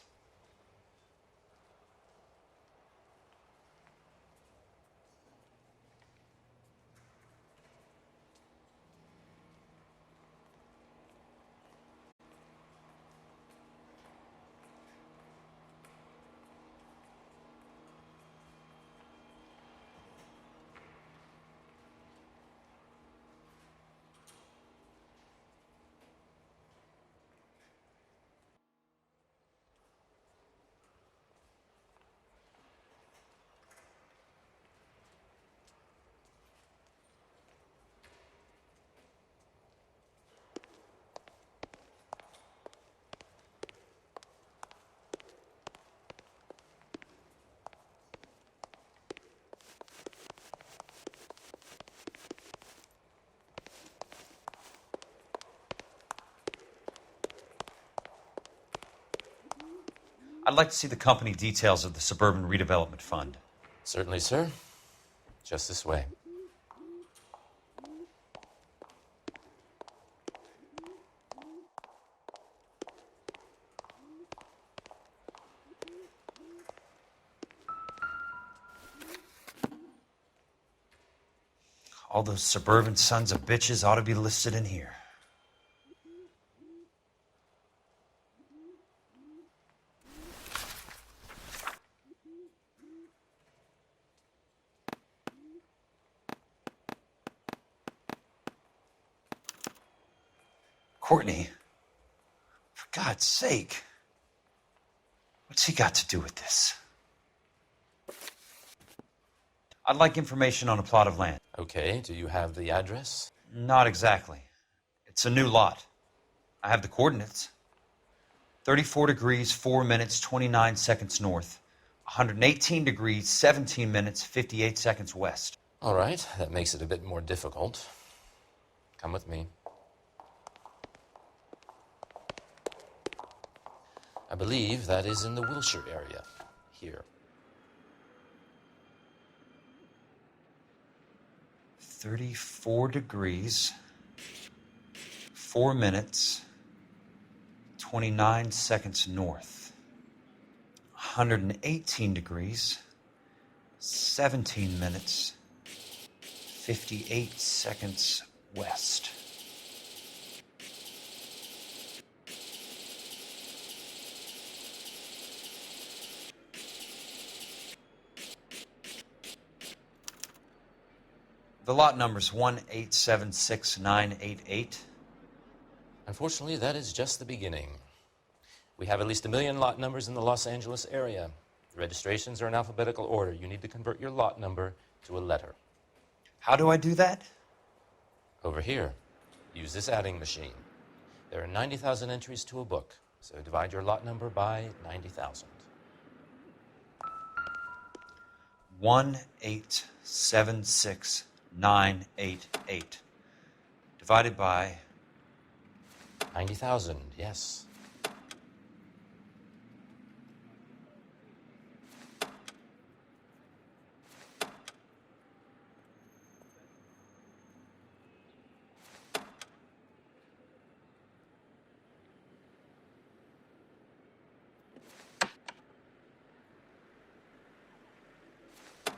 [SPEAKER 3] I'd like to see the company details of the Suburban Redevelopment Fund.
[SPEAKER 10] Certainly, sir. Just this way.
[SPEAKER 3] All those suburban sons of bitches ought to be listed in here. Courtney, for God's sake, what's he got to do with this? I'd like information on a plot of land.
[SPEAKER 10] Okay, do you have the address?
[SPEAKER 3] Not exactly. It's a new lot. I have the coordinates. 34 degrees, 4 minutes, 29 seconds north. 118 degrees, 17 minutes, 58 seconds west.
[SPEAKER 10] All right, that makes it a bit more difficult. Come with me. I believe that is in the Wilshire area, here.
[SPEAKER 3] 34 degrees, 4 minutes, 29 seconds north. 118 degrees, 17 minutes, 58 seconds west. The lot number's 1876988.
[SPEAKER 10] Unfortunately, that is just the beginning. We have at least 1 million lot numbers in the Los Angeles area. The registrations are in alphabetical order. You need to convert your lot number to a letter.
[SPEAKER 3] How do I do that?
[SPEAKER 10] Over here. Use this adding machine. There are 90,000 entries to a book, so divide your lot number by 90,000.
[SPEAKER 3] 1876988 divided by
[SPEAKER 10] 90,000, yes.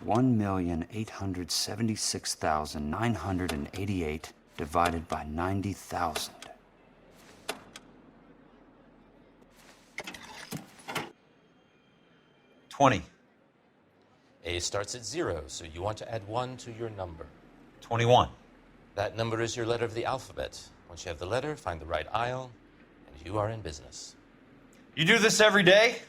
[SPEAKER 8] $1,876,988 divided by 90,000.
[SPEAKER 3] $20.
[SPEAKER 10] A starts at 0, so you want to add 1 to your number.
[SPEAKER 3] 21.
[SPEAKER 10] That number is your letter of the alphabet. Once you have the letter, find the right aisle, and you are in business.
[SPEAKER 3] You do this every day?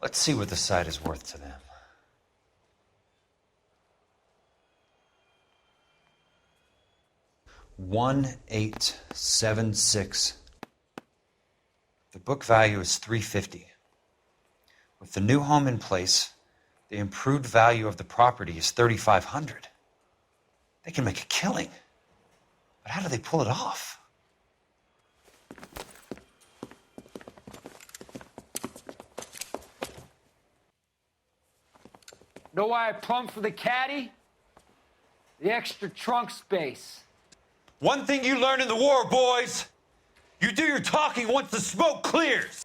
[SPEAKER 3] Let's see what the site is worth to them. $1,876. The book value is $350. With the new home in place, the improved value of the property is $3,500. They can make a killing. But how do they pull it off?
[SPEAKER 18] Know why I plumbed for the caddy? The extra trunk space.
[SPEAKER 3] One thing you learn in the war, boys, you do your talking once the smoke clears.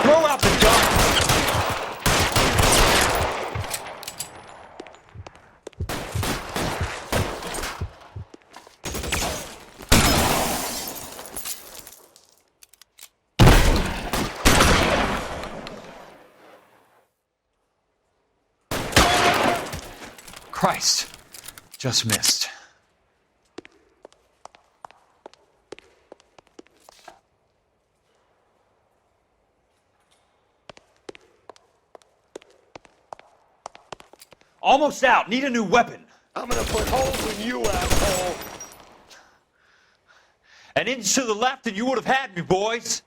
[SPEAKER 3] Throw out the gun. Christ, just missed. Almost out. Need a new weapon.
[SPEAKER 19] I'm gonna put holes in you, asshole.
[SPEAKER 3] An inch to the left and you would have had me, boys.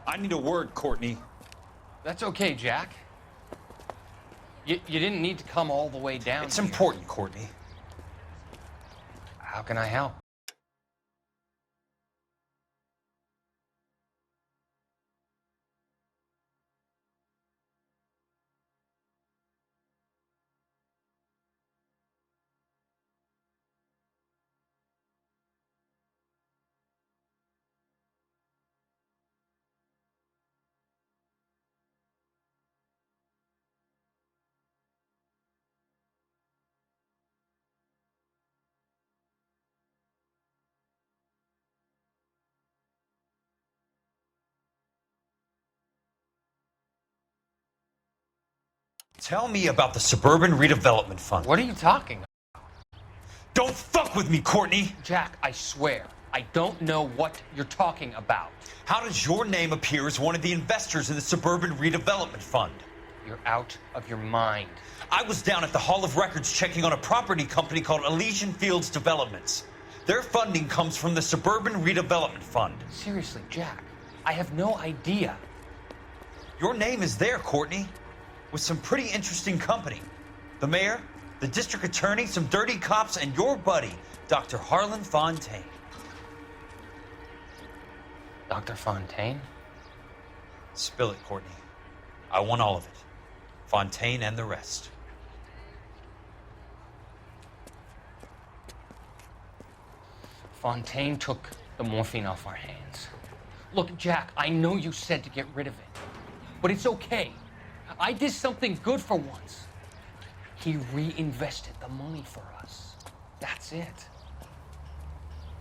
[SPEAKER 3] I need a word, Courtney.
[SPEAKER 11] That's okay, Jack. You didn't need to come all the way down.
[SPEAKER 3] It's important, Courtney.
[SPEAKER 11] How can I help?
[SPEAKER 3] Tell me about the Suburban Redevelopment Fund.
[SPEAKER 11] What are you talking about?
[SPEAKER 3] Don't fuck with me, Courtney!
[SPEAKER 11] Jack, I swear, I don't know what you're talking about.
[SPEAKER 3] How does your name appear as one of the investors in the Suburban Redevelopment Fund?
[SPEAKER 11] You're out of your mind.
[SPEAKER 3] I was down at the Hall of Records checking on a property company called Elysian Fields Developments. Their funding comes from the Suburban Redevelopment Fund.
[SPEAKER 11] Seriously, Jack, I have no idea.
[SPEAKER 3] Your name is there, Courtney, with some pretty interesting company. The mayor, the district attorney, some dirty cops, and your buddy, Dr. Harlan Fontaine.
[SPEAKER 11] Dr. Fontaine?
[SPEAKER 3] Spill it, Courtney. I want all of it. Fontaine and the rest.
[SPEAKER 11] Fontaine took the morphine off our hands. Look, Jack, I know you said to get rid of it, but it's okay. I did something good for once. He reinvested the money for us. That's it.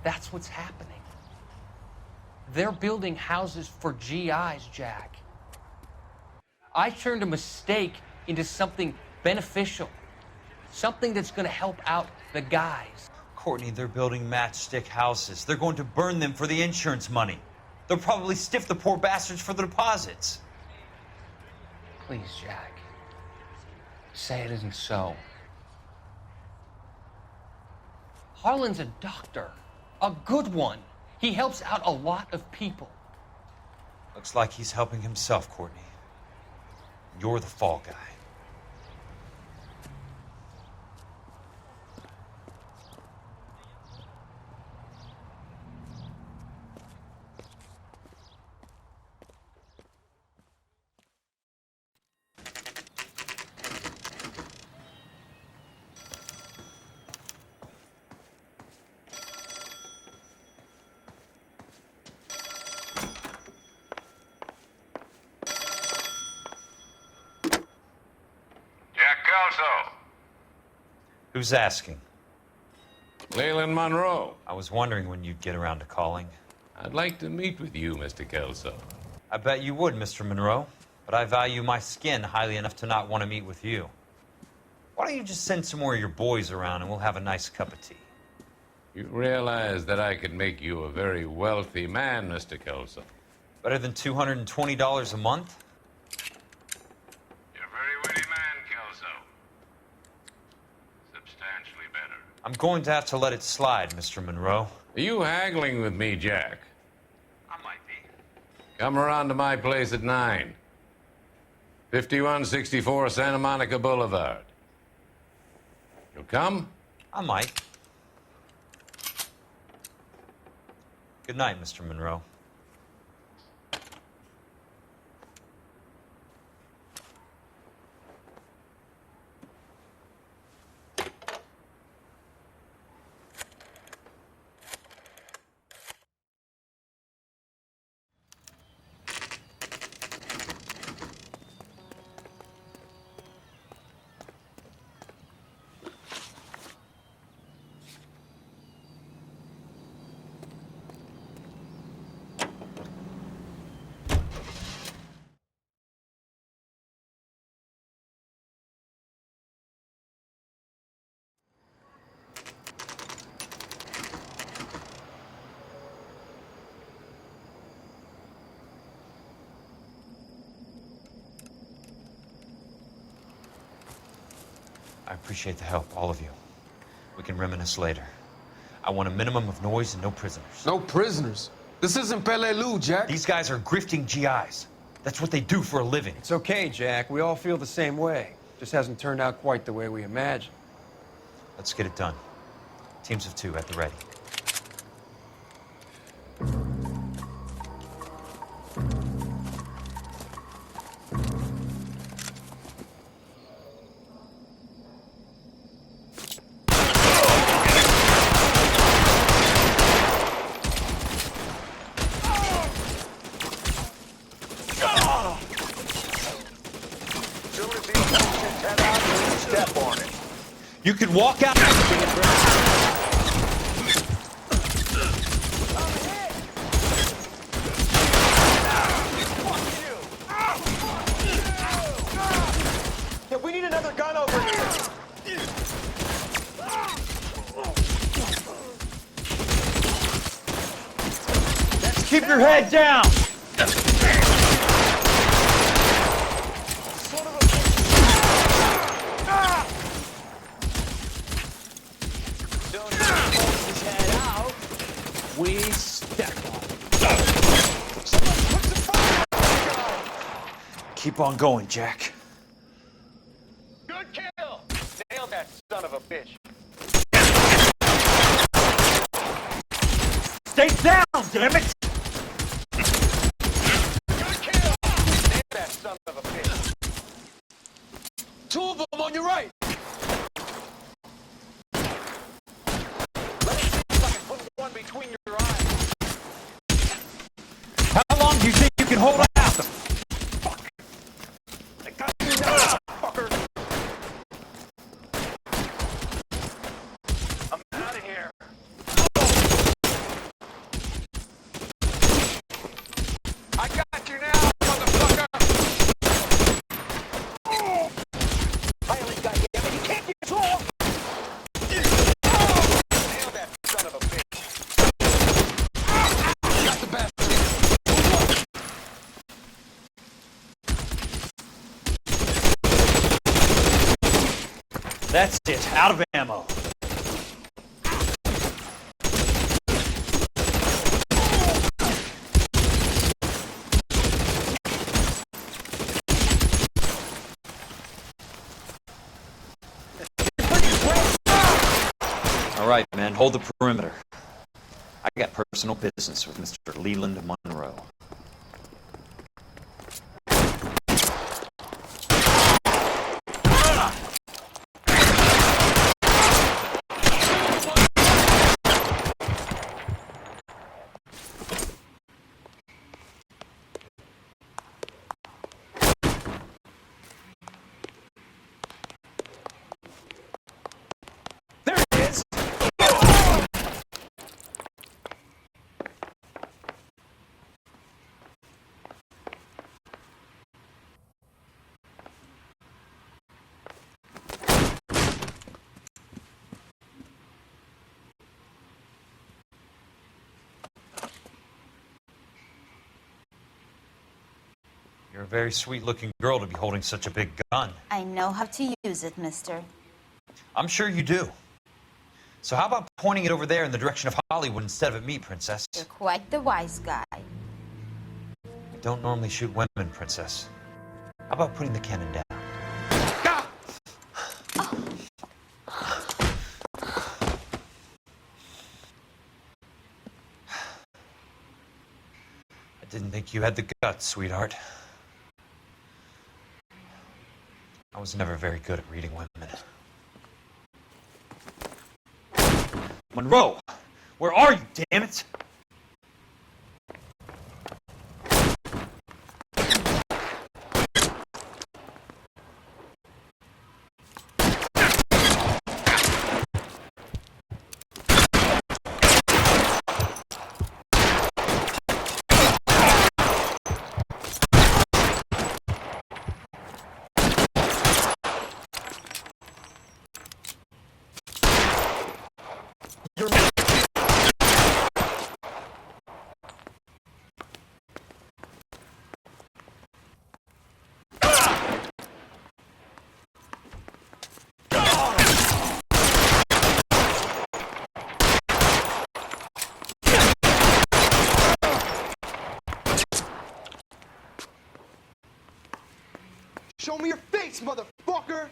[SPEAKER 11] That's what's happening. They're building houses for GIs, Jack. I turned a mistake into something beneficial. Something that's going to help out the guys.
[SPEAKER 3] Courtney, they're building matchstick houses. They're going to burn them for the insurance money. They'll probably stiff the poor bastards for the deposits.
[SPEAKER 11] Please, Jack. Say it isn't so. Harlan's a doctor. A good one. He helps out a lot of people.
[SPEAKER 3] Looks like he's helping himself, Courtney. You're the fall guy. Who's asking?
[SPEAKER 12] Leland Monroe.
[SPEAKER 3] I was wondering when you'd get around to calling.
[SPEAKER 12] I'd like to meet with you, Mr. Kelso.
[SPEAKER 3] I bet you would, Mr. Monroe. But I value my skin highly enough to not want to meet with you. Why don't you just send some more of your boys around and we'll have a nice cup of tea?
[SPEAKER 12] You realize that I could make you a very wealthy man, Mr. Kelso.
[SPEAKER 3] Better than $220 a month?
[SPEAKER 12] You're a very witty man, Kelso. Substantially better.
[SPEAKER 3] I'm going to have to let it slide, Mr. Monroe.
[SPEAKER 12] Are you haggling with me, Jack?
[SPEAKER 3] I might be.
[SPEAKER 12] Come around to my place at 9. 5164 Santa Monica Boulevard. You'll come?
[SPEAKER 3] I might. Good night, Mr. Monroe. I appreciate the help, all of you. We can reminisce later. I want a minimum of noise and no prisoners.
[SPEAKER 9] No prisoners? This isn't Peleliu, Jack.
[SPEAKER 3] These guys are grifting GIs. That's what they do for a living.
[SPEAKER 17] It's okay, Jack. We all feel the same way. Just hasn't turned out quite the way we imagined.
[SPEAKER 3] Let's get it done. Teams of 2 at the ready. You can walk out.
[SPEAKER 19] Yeah, we need another gun over here.
[SPEAKER 3] Keep your head down.
[SPEAKER 11] We step on
[SPEAKER 3] Keep on going, Jack.
[SPEAKER 19] Good kill. Nailed that son of a bitch.
[SPEAKER 3] Stay down, damn it!
[SPEAKER 19] Good kill. Nailed that son of a bitch.
[SPEAKER 9] 2 of them on your right.
[SPEAKER 19] Let me see if I can put one between your eyes.
[SPEAKER 3] How long do you think you can hold out?
[SPEAKER 19] Fuck. I got you now, fucker. I'm out of here. I got you now, motherfucker. Violent guy, damn it, you can't get tall. Nail that son of a bitch.
[SPEAKER 9] Got the best.
[SPEAKER 3] That's it. Out of ammo. All right, men, hold the perimeter. I got personal business with Mr. Leland Monroe. You're a very sweet-looking girl to be holding such a big gun.
[SPEAKER 1] I know how to use it, mister.
[SPEAKER 3] I'm sure you do. So how about pointing it over there in the direction of Hollywood instead of at me, Princess?
[SPEAKER 1] You're quite the wise guy.
[SPEAKER 3] I don't normally shoot women, Princess. How about putting the cannon down? I didn't think you had the guts, sweetheart. I was never very good at reading women. Monroe! Where are you, damn it?
[SPEAKER 9] Show me your face, motherfucker!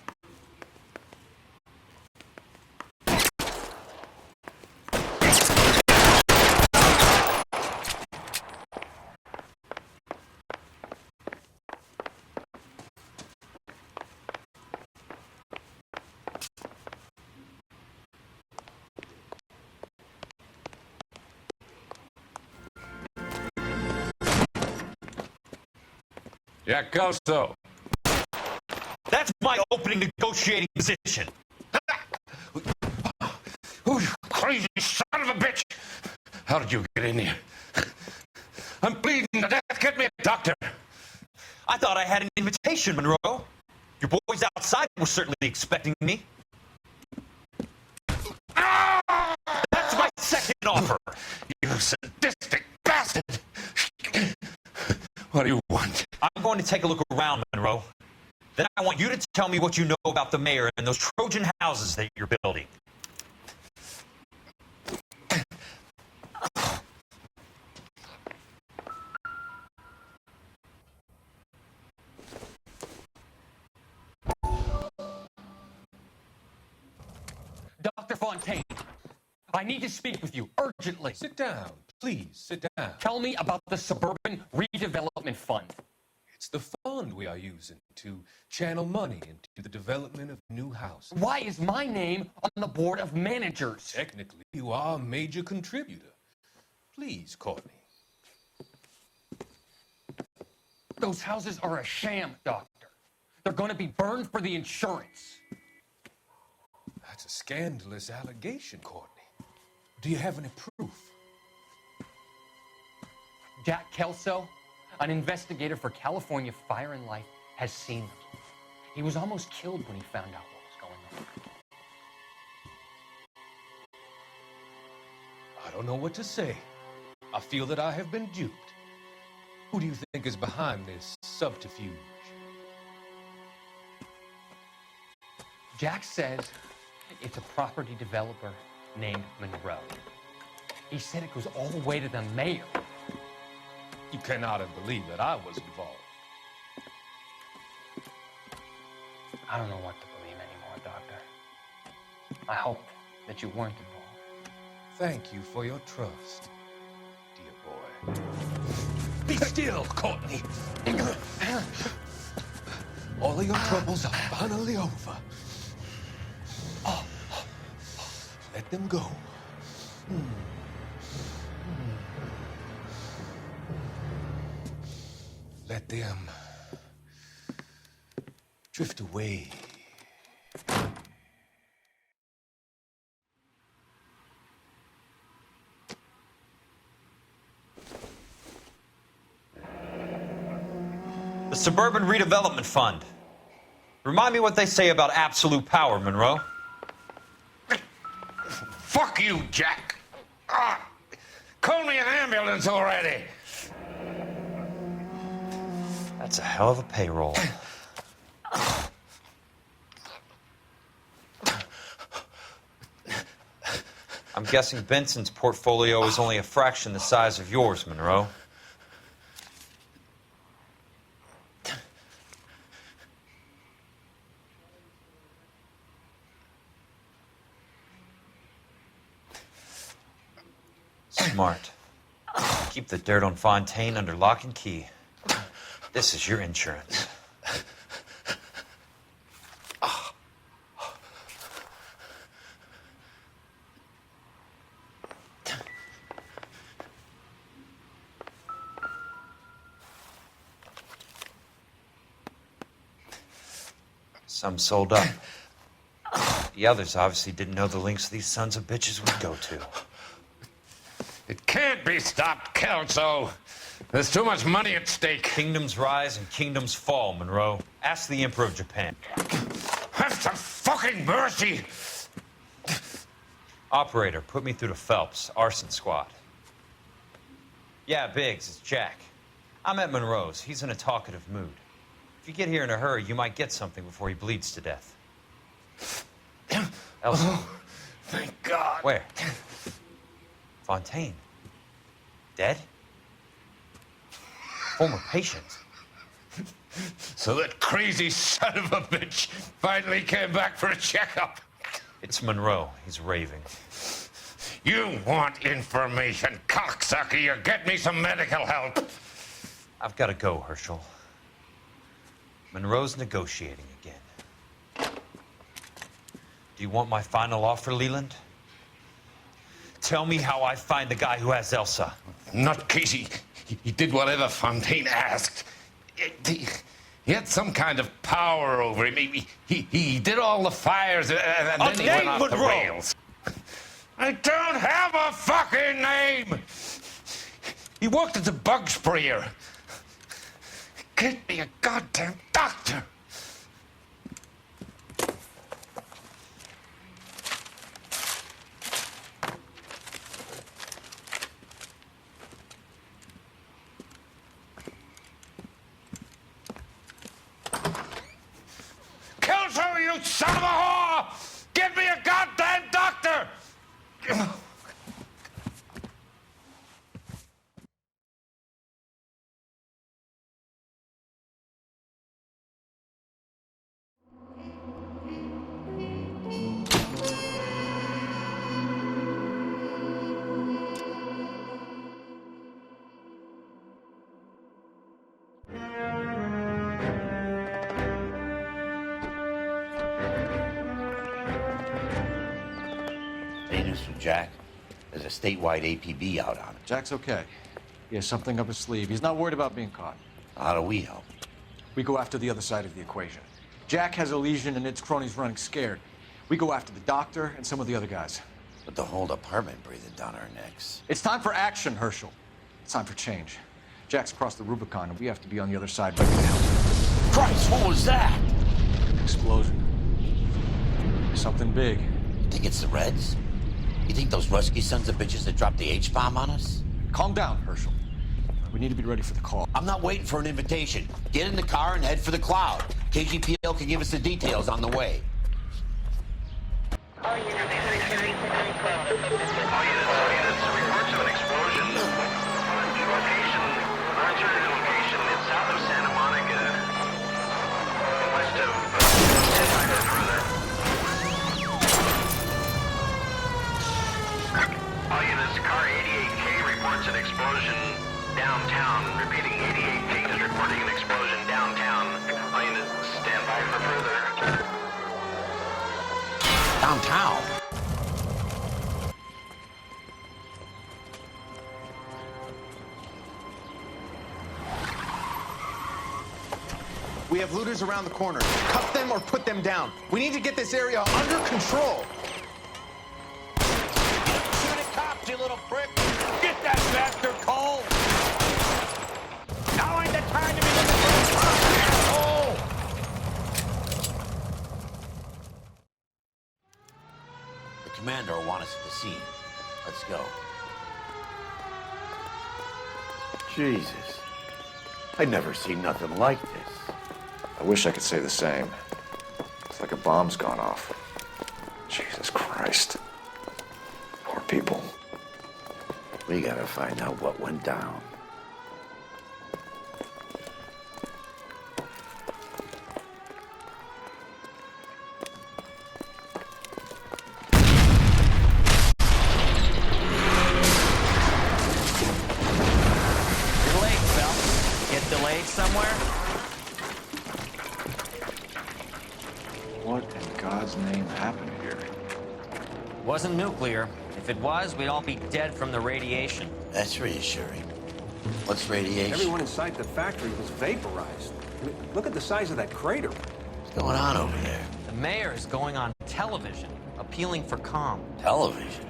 [SPEAKER 12] Jack Kelso.
[SPEAKER 3] That's my opening negotiating position.
[SPEAKER 12] Oh, you crazy son of a bitch! How did you get in here? I'm bleeding to death. Get me a doctor.
[SPEAKER 3] I thought I had an invitation, Monroe. Your boys outside were certainly expecting me. That's my second offer.
[SPEAKER 12] You sadistic bastard! What do you want?
[SPEAKER 3] I'm going to take a look around, Monroe. Then I want you to tell me what you know about the mayor and those Trojan houses that you're building.
[SPEAKER 11] Dr. Fontaine, I need to speak with you urgently.
[SPEAKER 9] Sit down. Please, sit down.
[SPEAKER 11] Tell me about the Suburban Redevelopment Fund.
[SPEAKER 9] It's the fund we are using to channel money into the development of new houses.
[SPEAKER 11] Why is my name on the board of managers?
[SPEAKER 9] Technically, you are a major contributor. Please, Courtney.
[SPEAKER 11] Those houses are a sham, Doctor. They're going to be burned for the insurance.
[SPEAKER 9] That's a scandalous allegation, Courtney. Do you have any proof?
[SPEAKER 11] Jack Kelso, an investigator for California Fire and Life, has seen them. He was almost killed when he found out what was going on.
[SPEAKER 9] I don't know what to say. I feel that I have been duped. Who do you think is behind this subterfuge?
[SPEAKER 11] Jack says it's a property developer named Monroe. He said it goes all the way to the mayor.
[SPEAKER 9] You cannot have believed that I was involved.
[SPEAKER 11] I don't know what to believe anymore, Doctor. I hoped that you weren't involved.
[SPEAKER 9] Thank you for your trust, dear boy. Be still, Courtney. All of your troubles are finally over. Let them go. Let them drift away.
[SPEAKER 3] The Suburban Redevelopment Fund. Remind me what they say about absolute power, Monroe.
[SPEAKER 12] Fuck you, Jack. Call me an ambulance already.
[SPEAKER 3] That's a hell of a payroll. I'm guessing Benson's portfolio is only a fraction the size of yours, Monroe. Smart. Keep the dirt on Fontaine under lock and key. This is your insurance. Some sold up. The others obviously didn't know the lengths these sons of bitches would go to.
[SPEAKER 12] It can't be stopped, Kelso. There's too much money at stake.
[SPEAKER 3] Kingdoms rise and kingdoms fall, Monroe. Ask the Emperor of Japan.
[SPEAKER 12] Have some fucking mercy!
[SPEAKER 3] Operator, put me through to Phelps, arson squad. Yeah, Biggs, it's Jack. I'm at Monroe's. He's in a talkative mood. If you get here in a hurry, you might get something before he bleeds to death. Elsa.
[SPEAKER 12] Oh, thank God.
[SPEAKER 3] Where? Fontaine. Dead? Former patient.
[SPEAKER 12] So that crazy son of a bitch finally came back for a checkup.
[SPEAKER 3] It's Monroe. He's raving.
[SPEAKER 12] You want information, cocksucker. You get me some medical help.
[SPEAKER 3] I've got to go, Herschel. Monroe's negotiating again. Do you want my final offer, Leland? Tell me how I find the guy who has Elsa.
[SPEAKER 12] Nutcase, he did whatever Fontaine asked. He had some kind of power over him. He did all the fires, and then he went off the rails. I don't have a fucking name! He worked as a bug sprayer. Get me a goddamn doctor! Kelso, you son of a whore! Get me a goddamn doctor!
[SPEAKER 13] Hey, news from Jack. There's a statewide APB out on him.
[SPEAKER 21] Jack's okay. He has something up his sleeve. He's not worried about being caught.
[SPEAKER 13] How do we help?
[SPEAKER 21] We go after the other side of the equation. Jack has a legion and its cronies running scared. We go after the doctor and some of the other guys.
[SPEAKER 13] But the whole department breathing down our necks.
[SPEAKER 21] It's time for action, Herschel. It's time for change. Jack's crossed the Rubicon, and we have to be on the other side right now.
[SPEAKER 13] Christ, what was that?
[SPEAKER 21] Explosion. Something big.
[SPEAKER 13] You think it's the Reds? You think those Rusky sons of bitches that dropped the H-bomb on us?
[SPEAKER 21] Calm down, Herschel. We need to be ready for the call.
[SPEAKER 13] I'm not waiting for an invitation. Get in the car and head for the cloud. KGPL can give us the details on the way.
[SPEAKER 14] All units, reports of an explosion. Alternative location is south of Santa Monica, west of 10 further. All units, car 88K reports an explosion downtown. Repeating, 88K is reporting an explosion downtown. All units, stand by for further.
[SPEAKER 13] Downtown?
[SPEAKER 15] We have looters around the corner. Cuff them or put them down. We need to get this area under control.
[SPEAKER 13] Shoot at cops, you little prick! Get that bastard, Cole! Now ain't the time to be looking for a car, asshole! The commander will want us at the scene. Let's go. Jesus. I've never seen nothing like this.
[SPEAKER 17] I wish I could say the same. It's like a bomb's gone off. Jesus Christ. Poor people.
[SPEAKER 13] We gotta find out what went down.
[SPEAKER 16] Delayed, Phelps. Get delayed somewhere?
[SPEAKER 17] What in God's name happened here?
[SPEAKER 16] Wasn't nuclear. If it was, we'd all be dead from the radiation.
[SPEAKER 13] That's reassuring. What's radiation?
[SPEAKER 25] Everyone inside the factory was vaporized. I mean, look at the size of that crater.
[SPEAKER 13] What's going on over there?
[SPEAKER 16] The mayor is going on television, appealing for calm.
[SPEAKER 13] Television?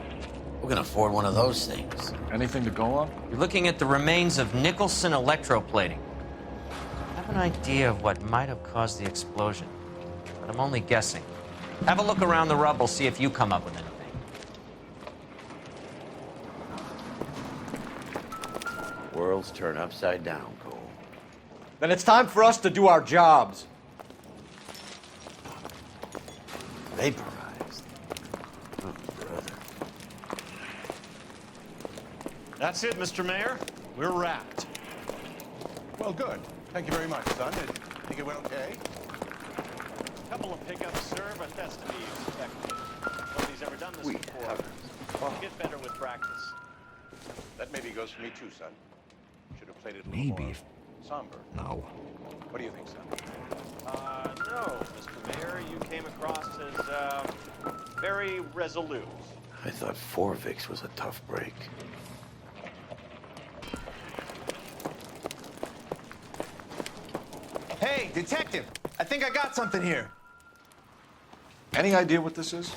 [SPEAKER 13] Who can afford one of those things?
[SPEAKER 21] Anything to go on?
[SPEAKER 16] You're looking at the remains of Nicholson electroplating. I have an idea of what might have caused the explosion, but I'm only guessing. Have a look around the rubble, see if you come up with anything.
[SPEAKER 13] Worlds turn upside down, Cole.
[SPEAKER 21] Then it's time for us to do our jobs.
[SPEAKER 13] Vaporized. Oh, brother.
[SPEAKER 26] That's it, Mr. Mayor. We're wrapped.
[SPEAKER 7] Well, good.
[SPEAKER 15] Thank you very much, son. Think it went okay?
[SPEAKER 2] Couple of pickups, sir, but that's to be expected. Nobody's ever done this before. Get better with practice.
[SPEAKER 15] That maybe goes for me too, son. Should have played it a little
[SPEAKER 12] Maybe.
[SPEAKER 15] more somber.
[SPEAKER 12] No.
[SPEAKER 15] What do you think, son?
[SPEAKER 2] No, Mr. Mayor, you came across as, very resolute.
[SPEAKER 19] I thought Forvix was a tough break.
[SPEAKER 15] Hey, detective! I think I got something here.
[SPEAKER 17] Any idea what this is?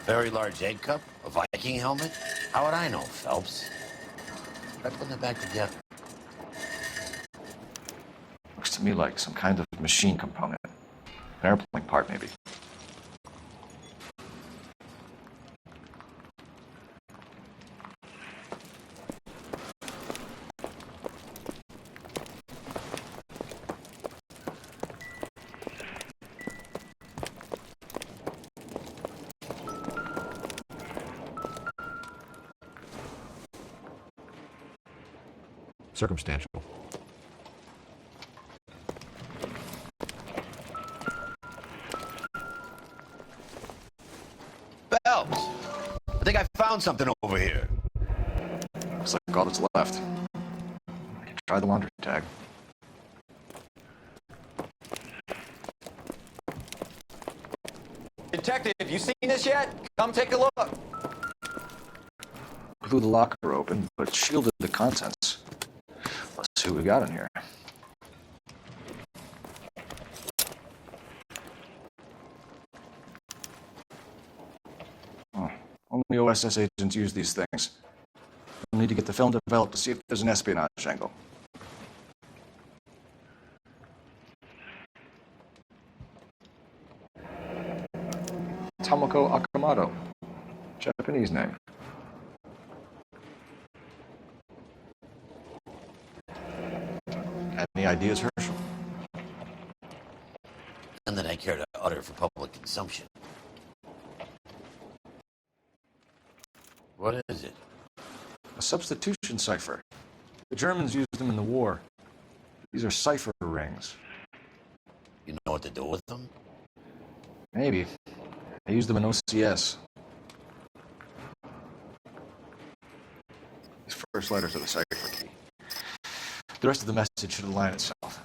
[SPEAKER 13] Very large egg cup? A Viking helmet? How would I know, Phelps? Try putting it back together.
[SPEAKER 17] Looks to me like some kind of machine component. An airplane part, maybe.
[SPEAKER 12] Circumstantial.
[SPEAKER 13] Phelps! I think I found something over here.
[SPEAKER 17] Looks like all that's left. Try the laundry tag.
[SPEAKER 21] Detective, you seen this yet? Come take a look.
[SPEAKER 17] Blew the locker open, but shielded the contents. Let's see what we got in here. Oh, only OSS agents use these things. We'll need to get the film developed to see if there's an espionage angle. Tomoko Akamoto. Japanese name. Any ideas, Herschel?
[SPEAKER 13] None that I care to utter for public consumption. What is it?
[SPEAKER 17] A substitution cipher. The Germans used them in the war. These are cipher rings.
[SPEAKER 13] You know what to do with them?
[SPEAKER 17] Maybe. They used them in OCS. These first letters are the cipher key. The rest of the message should align itself.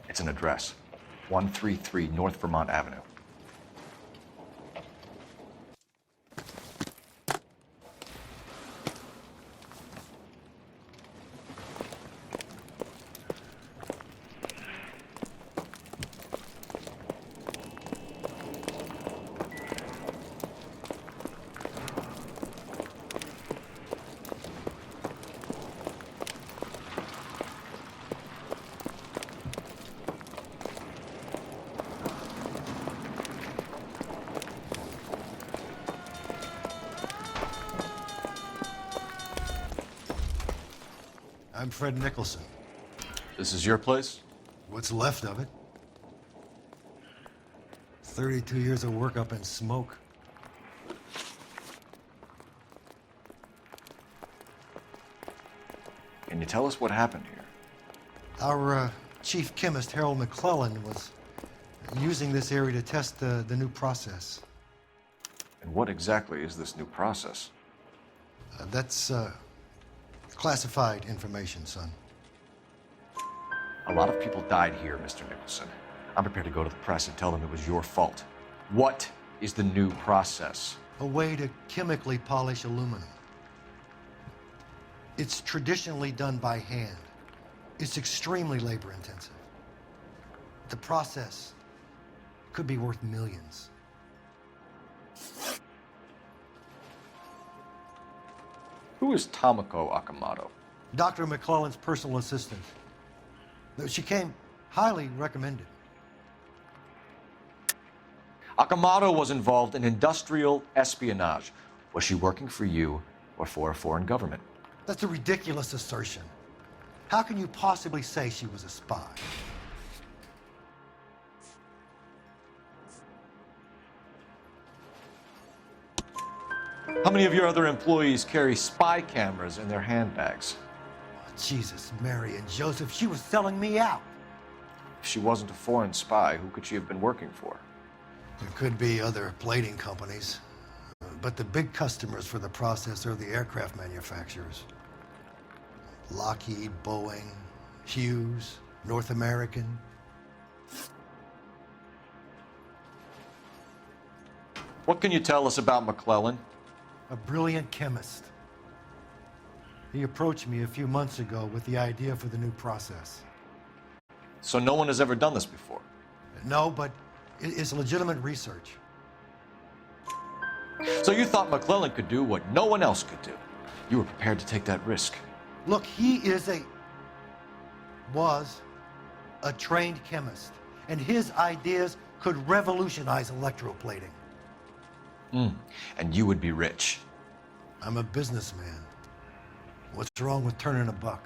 [SPEAKER 17] It's an address. 133 North Vermont Avenue.
[SPEAKER 5] I'm Fred Nicholson.
[SPEAKER 17] This is your place?
[SPEAKER 5] What's left of it. 32 years of work up in smoke.
[SPEAKER 21] Can you tell us what happened here?
[SPEAKER 5] Our chief chemist, Harold McClellan, was using this area to test the new process.
[SPEAKER 21] And what exactly is this new process?
[SPEAKER 5] That's classified information, son.
[SPEAKER 21] A lot of people died here, Mr. Nicholson. I'm prepared to go to the press and tell them it was your fault. What is the new process?
[SPEAKER 5] A way to chemically polish aluminum. It's traditionally done by hand. It's extremely labor intensive. The process could be worth millions.
[SPEAKER 21] Who is Tomoko Akamoto?
[SPEAKER 5] Dr. McClellan's personal assistant. She came highly recommended.
[SPEAKER 21] Akamoto was involved in industrial espionage. Was she working for you or for a foreign government?
[SPEAKER 5] That's a ridiculous assertion. How can you possibly say she was a spy?
[SPEAKER 21] How many of your other employees carry spy cameras in their handbags?
[SPEAKER 5] Jesus, Mary and Joseph, she was selling me out.
[SPEAKER 21] If she wasn't a foreign spy, who could she have been working for?
[SPEAKER 5] There could be other plating companies, but the big customers for the process are the aircraft manufacturers. Lockheed, Boeing, Hughes, North American.
[SPEAKER 21] What can you tell us about McClellan?
[SPEAKER 5] A brilliant chemist. He approached me a few months ago with the idea for the new process.
[SPEAKER 21] So no one has ever done this before?
[SPEAKER 5] No, but it's legitimate research.
[SPEAKER 21] So you thought McClellan could do what no one else could do? You were prepared to take that risk?
[SPEAKER 5] Look, he was a trained chemist, and his ideas could revolutionize electroplating.
[SPEAKER 21] And you would be rich.
[SPEAKER 5] I'm a businessman. What's wrong with turning a buck?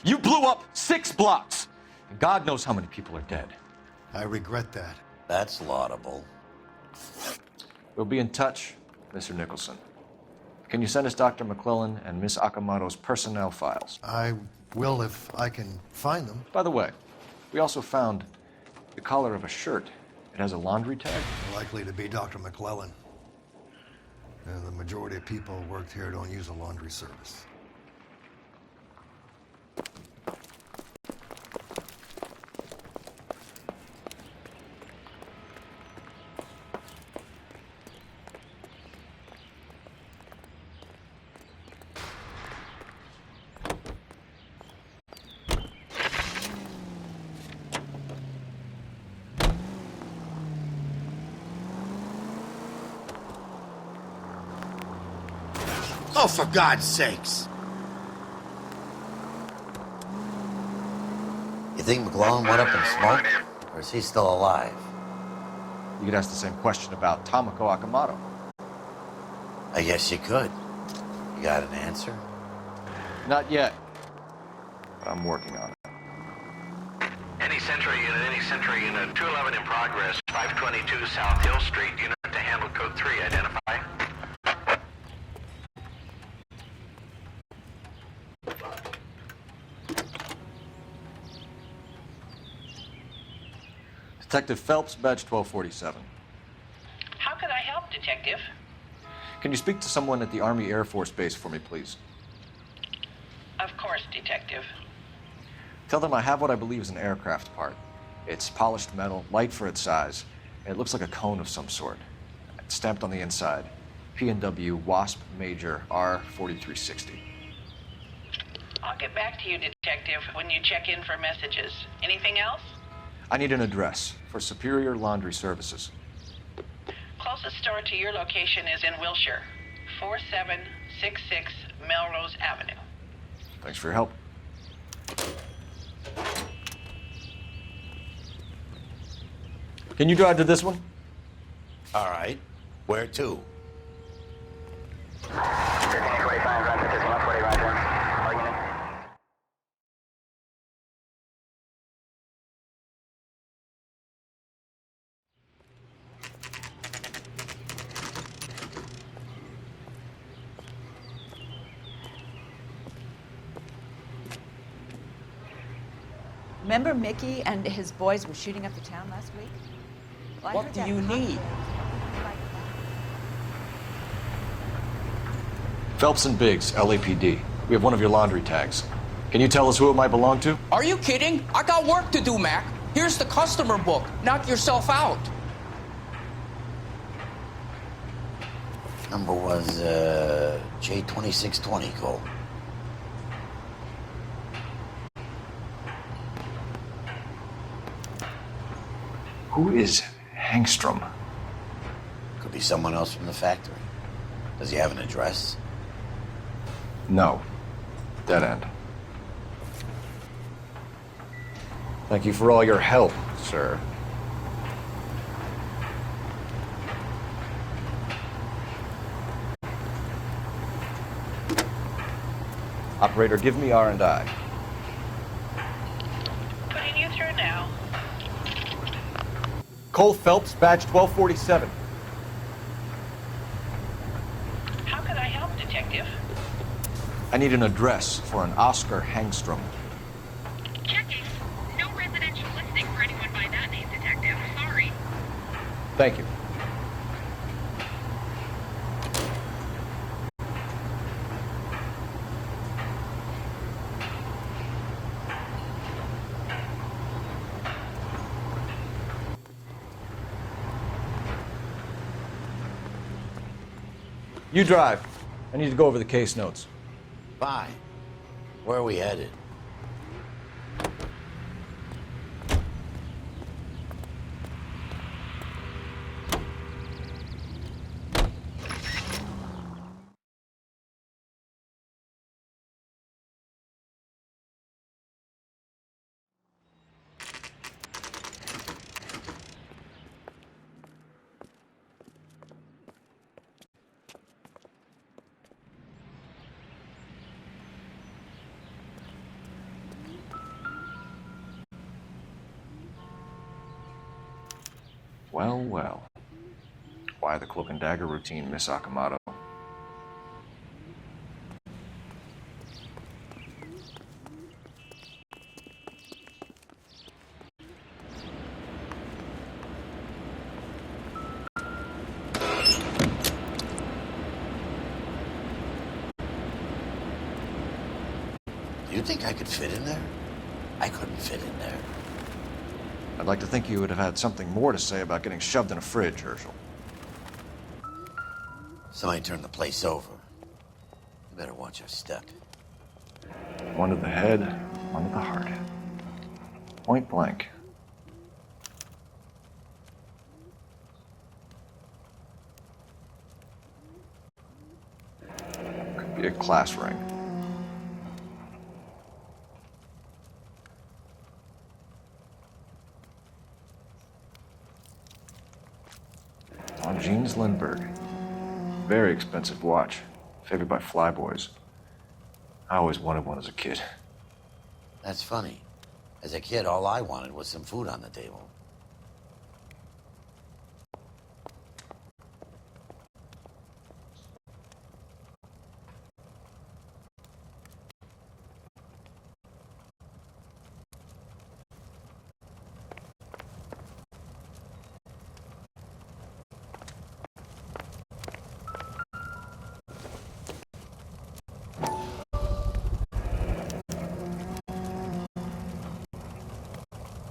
[SPEAKER 21] You blew up 6 blocks! And God knows how many people are dead.
[SPEAKER 5] I regret that.
[SPEAKER 13] That's laudable.
[SPEAKER 21] We'll be in touch, Mr. Nicholson. Can you send us Dr. McClellan and Miss Akamoto's personnel files?
[SPEAKER 5] I will if I can find them.
[SPEAKER 21] By the way, we also found the collar of a shirt. It has a laundry tag?
[SPEAKER 5] Likely to be Dr. McClellan. The majority of people who worked here don't use a laundry service.
[SPEAKER 13] Oh, for God's sakes. You think McClellan went up in smoke? Or is he still alive?
[SPEAKER 21] You could ask the same question about Tomoko Akamoto.
[SPEAKER 13] I guess you could. You got an answer?
[SPEAKER 21] Not yet. But I'm working on it.
[SPEAKER 14] Any Century Unit 211 in progress, 522 South Hill Street, unit to handle code 3, identify.
[SPEAKER 21] Detective Phelps, badge 1247.
[SPEAKER 6] How could I help, Detective?
[SPEAKER 21] Can you speak to someone at the Army Air Force Base for me, please?
[SPEAKER 6] Of course, Detective.
[SPEAKER 21] Tell them I have what I believe is an aircraft part. It's polished metal, light for its size, and it looks like a cone of some sort. It's stamped on the inside. P&W Wasp Major R4360.
[SPEAKER 6] I'll get back to you, Detective, when you check in for messages. Anything else?
[SPEAKER 21] I need an address for Superior Laundry Services.
[SPEAKER 6] Closest store to your location is in Wilshire, 4766 Melrose Avenue.
[SPEAKER 21] Thanks for your help. Can you drive to this one?
[SPEAKER 13] All right. Where to?
[SPEAKER 4] Remember Mickey and his boys were shooting up the town last week? Well, I
[SPEAKER 20] What
[SPEAKER 4] heard
[SPEAKER 20] do
[SPEAKER 4] that
[SPEAKER 20] you
[SPEAKER 4] cop
[SPEAKER 20] need?
[SPEAKER 21] Phelps and Biggs, LAPD. We have one of your laundry tags. Can you tell us who it might belong to?
[SPEAKER 20] Are you kidding? I got work to do, Mac. Here's the customer book. Knock yourself out.
[SPEAKER 13] Number was J2620, Cole.
[SPEAKER 21] Who is Hangstrom?
[SPEAKER 13] Could be someone else from the factory. Does he have an address?
[SPEAKER 21] No. Dead end. Thank you for all your help, sir. Operator, give me R&I.
[SPEAKER 6] Putting you through now.
[SPEAKER 21] Cole Phelps, badge 1247.
[SPEAKER 6] How can I help, Detective?
[SPEAKER 21] I need an address for an Oscar Hangstrom.
[SPEAKER 6] Checking. No residential listing for anyone by that name, Detective. Sorry.
[SPEAKER 21] Thank you. You drive. I need to go over the case notes.
[SPEAKER 13] Fine. Where are we headed?
[SPEAKER 21] Well, well. Why the cloak and dagger routine, Miss Akamoto?
[SPEAKER 13] Do you think I could fit in there? I couldn't fit in there.
[SPEAKER 21] I'd like to think you would have had something more to say about getting shoved in a fridge, Herschel.
[SPEAKER 13] Somebody turned the place over. You better watch your step.
[SPEAKER 21] One to the head, one to the heart. Point blank. Could be a class ring. On Jeans Lindbergh. Very expensive watch. Favored by flyboys. I always wanted one as a kid.
[SPEAKER 13] That's funny. As a kid, all I wanted was some food on the table.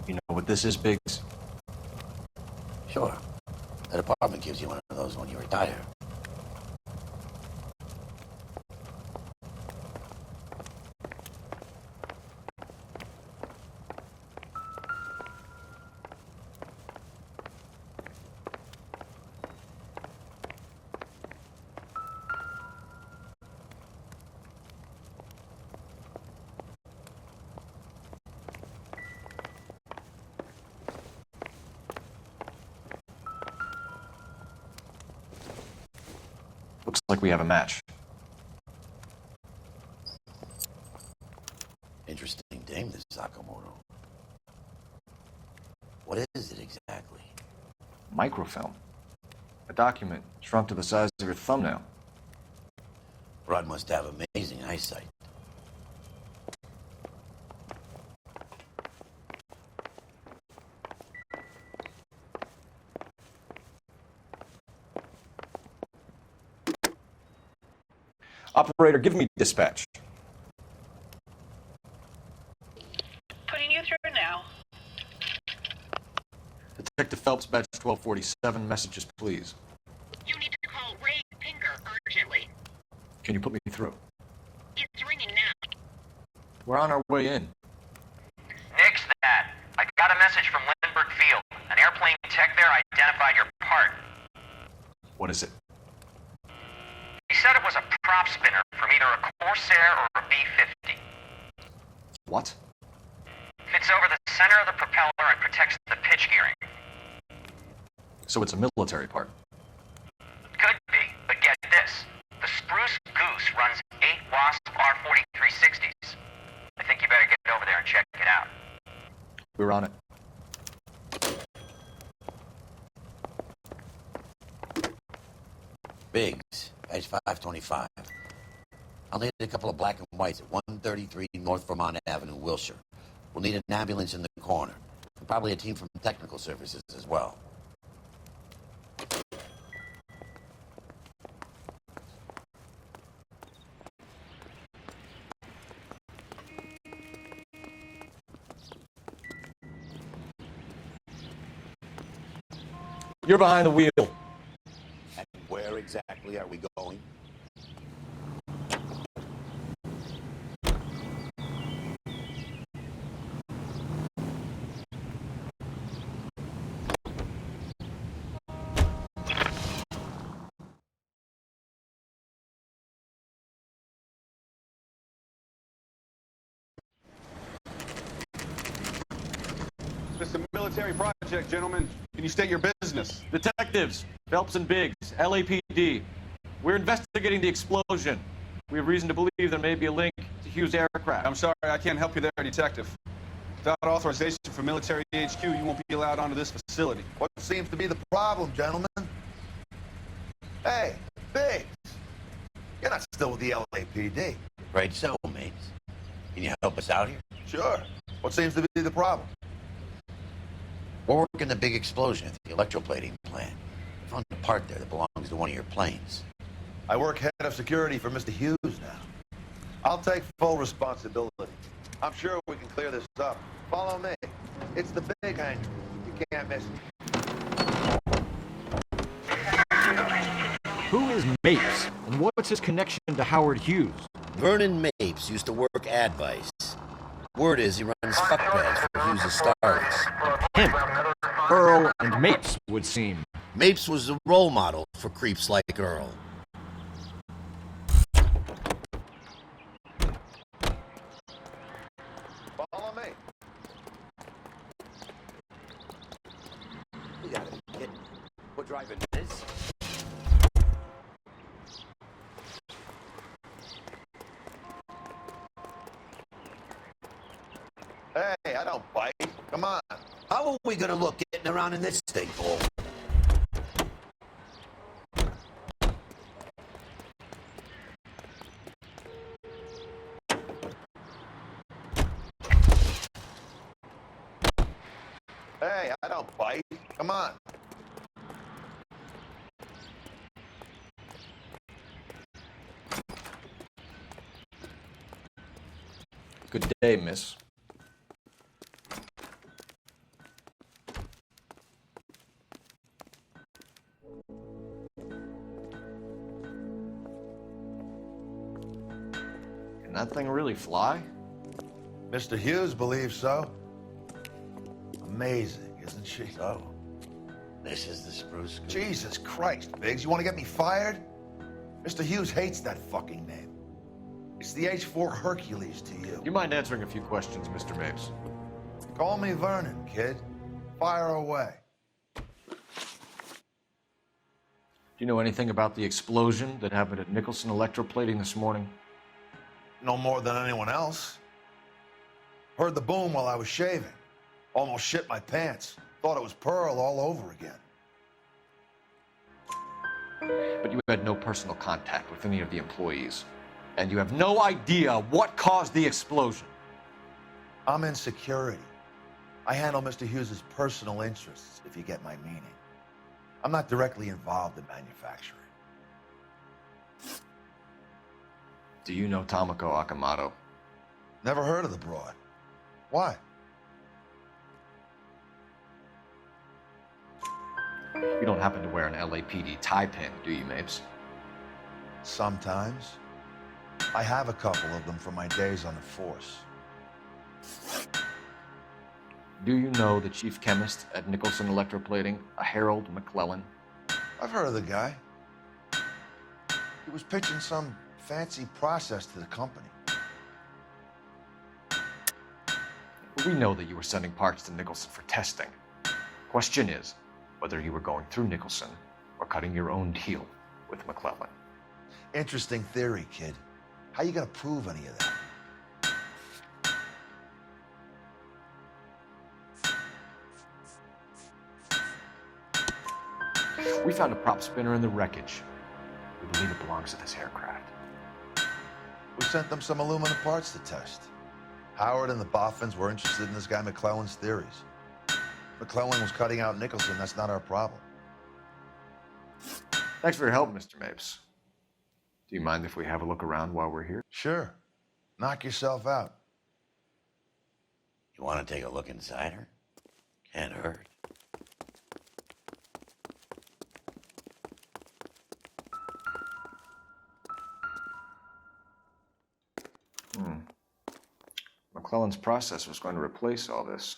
[SPEAKER 21] You know what this is, Biggs?
[SPEAKER 13] Sure. That apartment gives you one of those when you retire.
[SPEAKER 21] Looks like we have a match.
[SPEAKER 13] Interesting dame, this Sakamoto. What is it exactly?
[SPEAKER 21] Microfilm. A document shrunk to the size of your thumbnail.
[SPEAKER 13] Rod must have amazing eyesight.
[SPEAKER 21] Operator, give me dispatch.
[SPEAKER 6] Putting you through now.
[SPEAKER 21] Detective Phelps, batch 1247. Messages, please.
[SPEAKER 6] You need to call Ray Pinker urgently.
[SPEAKER 21] Can you put me through?
[SPEAKER 6] It's ringing now.
[SPEAKER 21] We're on our way in.
[SPEAKER 16] Nix that. I got a message from Lindbergh Field. An airplane tech there identified your part.
[SPEAKER 21] What is it?
[SPEAKER 16] He said it was a prop spinner from either a Corsair or a B-50.
[SPEAKER 21] What?
[SPEAKER 16] Fits over the center of the propeller and protects the pitch gearing.
[SPEAKER 21] So it's a military part.
[SPEAKER 16] Could be, but get this. The Spruce Goose runs 8 Wasp R-4360s. I think you better get over there and check it out.
[SPEAKER 21] We're on it.
[SPEAKER 13] Biggs, edge 525. I'll need a couple of black and whites at 133 North Vermont Avenue, Wilshire. We'll need an ambulance in the corner. And probably a team from technical services as well.
[SPEAKER 21] You're behind the wheel.
[SPEAKER 13] And where exactly are we going?
[SPEAKER 15] This is a military project, gentlemen. Can you state your business?
[SPEAKER 21] Detectives, Phelps and Biggs, LAPD. We're investigating the explosion. We have reason to believe there may be a link to Hughes' aircraft.
[SPEAKER 15] I'm sorry, I can't help you there, Detective. Without authorization from Military HQ, you won't be allowed onto this facility.
[SPEAKER 19] What seems to be the problem, gentlemen? Hey, Biggs. You're not still with the LAPD.
[SPEAKER 13] Right so, mates. Can you help us out here?
[SPEAKER 19] Sure. What seems to be the problem?
[SPEAKER 13] We're working the big explosion at the electroplating plant. We found a part there that belongs to one of your planes.
[SPEAKER 19] I work head of security for Mr. Hughes now. I'll take full responsibility. I'm sure we can clear this up. Follow me. It's the big hangar. You can't miss it.
[SPEAKER 21] Who is Mapes, and what's his connection to Howard Hughes?
[SPEAKER 13] Vernon Mapes used to work Advice. Word is he runs fuck pads for Hughes' Starlets.
[SPEAKER 21] Him. Earl and Mapes would seem.
[SPEAKER 13] Mapes was the role model for creeps like Earl.
[SPEAKER 19] Follow me.
[SPEAKER 13] You got it, kid. We're driving this.
[SPEAKER 19] Hey, I don't bite. Come on.
[SPEAKER 13] How are we gonna look getting around in this thing, Paul?
[SPEAKER 19] Hey, I don't bite. Come on.
[SPEAKER 21] Good day, miss. Can that thing really fly?
[SPEAKER 19] Mr. Hughes believes so. Amazing, isn't she?
[SPEAKER 13] So, this is the Spruce Goose.
[SPEAKER 19] Jesus Christ, Biggs, you want to get me fired? Mr. Hughes hates that fucking name. It's the H-4 Hercules to you.
[SPEAKER 21] You mind answering a few questions, Mr. Mapes?
[SPEAKER 19] Call me Vernon, kid. Fire away.
[SPEAKER 21] Do you know anything about the explosion that happened at Nicholson Electroplating this morning?
[SPEAKER 19] No more than anyone else. Heard the boom while I was shaving. Almost shit my pants. Thought it was Pearl all over again.
[SPEAKER 21] But you had no personal contact with any of the employees. And you have no idea what caused the explosion.
[SPEAKER 19] I'm in security. I handle Mr. Hughes' personal interests, if you get my meaning. I'm not directly involved in manufacturing.
[SPEAKER 21] Do you know Tomoko Akamoto?
[SPEAKER 19] Never heard of the broad. Why?
[SPEAKER 21] You don't happen to wear an LAPD tie pin, do you, Mapes?
[SPEAKER 19] Sometimes. I have a couple of them from my days on the force.
[SPEAKER 21] Do you know the chief chemist at Nicholson Electroplating, a Harold McClellan?
[SPEAKER 19] I've heard of the guy. He was pitching some fancy process to the company.
[SPEAKER 21] We know that you were sending parts to Nicholson for testing. Question is whether you were going through Nicholson or cutting your own deal with McClellan.
[SPEAKER 19] Interesting theory, kid. How you gonna prove any of that?
[SPEAKER 21] We found a prop spinner in the wreckage. We believe it belongs to this aircraft.
[SPEAKER 19] We sent them some aluminum parts to test. Howard and the Boffins were interested in this guy McClellan's theories. McClellan was cutting out Nicholson. That's not our problem.
[SPEAKER 21] Thanks for your help, Mr. Mapes. Do you mind if we have a look around while we're here?
[SPEAKER 19] Sure. Knock yourself out.
[SPEAKER 13] You want to take a look inside her? Can't hurt.
[SPEAKER 21] McClellan's process was going to replace all this.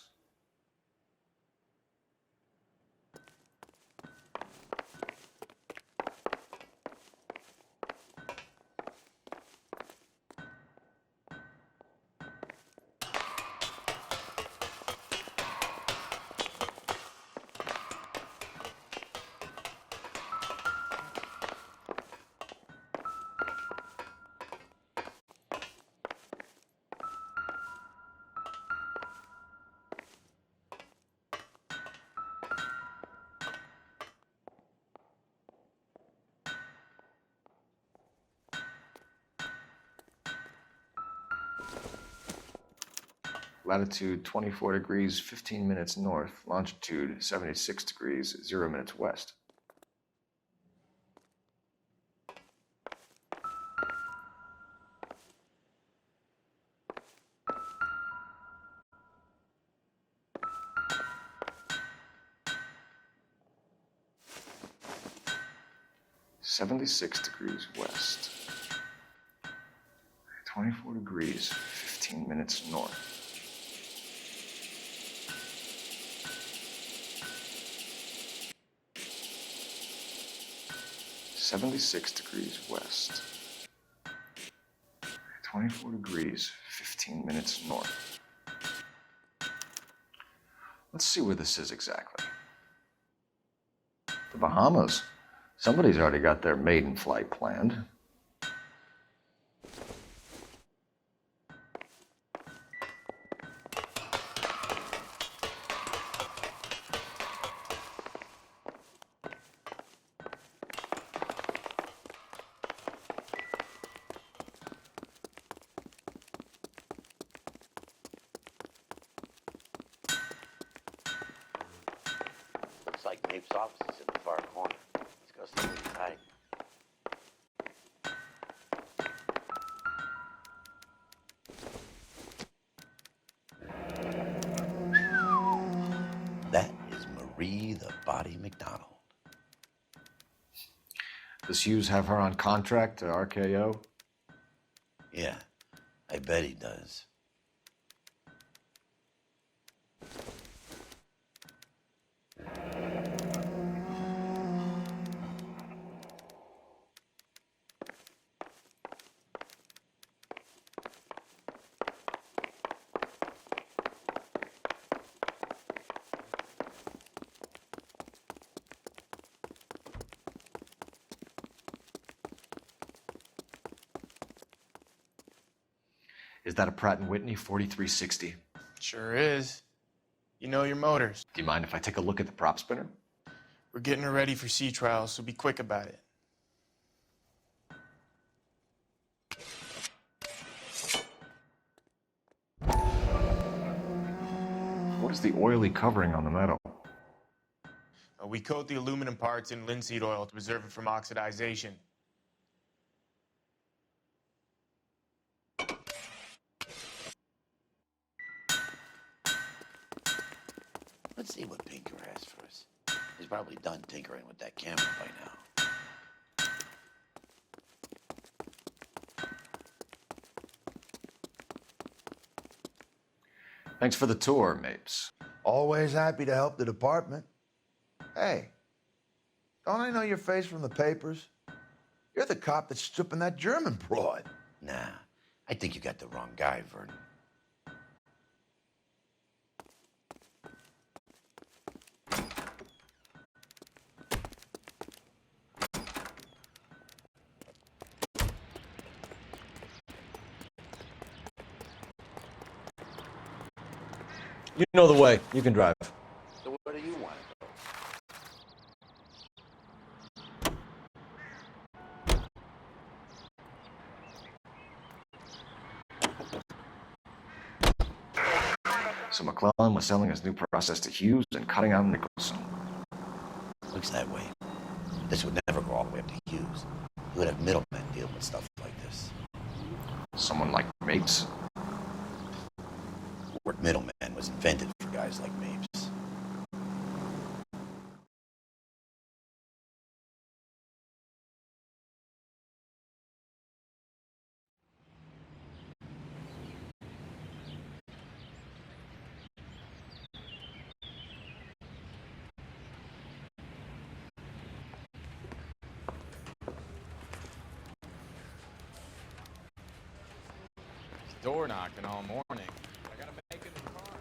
[SPEAKER 21] Latitude 24 degrees, 15 minutes north. Longitude 76 degrees, 0 minutes west. (76 degrees west). 24 degrees, 15 minutes north. 76 degrees west. 24 degrees, 15 minutes north. Let's see where this is exactly. The Bahamas. Somebody's already got their maiden flight planned.
[SPEAKER 13] Looks like Nape's office is in the far corner. Let's go see what he's hiding. That is Marie the Body McDonald.
[SPEAKER 21] Does Hughes have her on contract to RKO?
[SPEAKER 13] Yeah, I bet he does.
[SPEAKER 21] Is that a Pratt & Whitney 4360?
[SPEAKER 8] Sure is. You know your motors.
[SPEAKER 21] Do you mind if I take a look at the prop spinner?
[SPEAKER 8] We're getting her ready for sea trials, so be quick about it.
[SPEAKER 21] What is the oily covering on the metal?
[SPEAKER 8] We coat the aluminum parts in linseed oil to preserve it from oxidization.
[SPEAKER 13] Let's see what Pinker has for us. He's probably done tinkering with that camera by now.
[SPEAKER 21] Thanks for the tour, Mapes.
[SPEAKER 19] Always happy to help the department. Hey, don't I know your face from the papers? You're the cop that's stripping that German broad.
[SPEAKER 13] Nah, I think you got the wrong guy, Vernon.
[SPEAKER 21] You know the way. You can drive.
[SPEAKER 13] So where do you want to go?
[SPEAKER 21] So McClellan was selling his new process to Hughes and cutting out Nicholson.
[SPEAKER 13] Looks that way. This would never go all the way up to Hughes. He would have middlemen deal with stuff like this.
[SPEAKER 21] Someone like Mapes?
[SPEAKER 13] The word middleman was invented for guys like Mapes.
[SPEAKER 10] Door knocking all morning. I gotta make it in the car.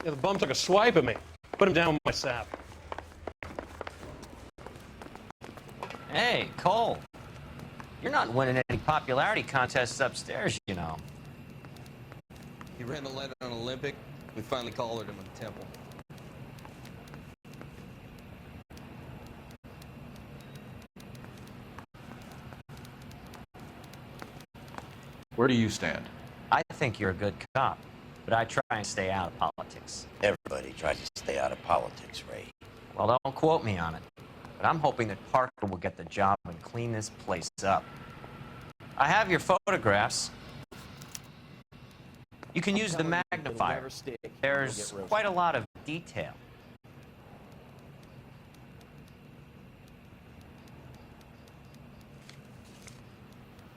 [SPEAKER 18] Yeah, the bum took a swipe at me. Put him down with my sap.
[SPEAKER 16] Hey, Cole. You're not winning any popularity contests upstairs, you know.
[SPEAKER 22] He ran the light on Olympic. We finally collared him in the temple.
[SPEAKER 21] Where do you stand?
[SPEAKER 16] I think you're a good cop, but I try and stay out of politics.
[SPEAKER 13] Everybody tries to stay out of politics, Ray.
[SPEAKER 16] Well, don't quote me on it, but I'm hoping that Parker will get the job and clean this place up. I have your photographs. You can use the magnifier. There's quite a lot of detail.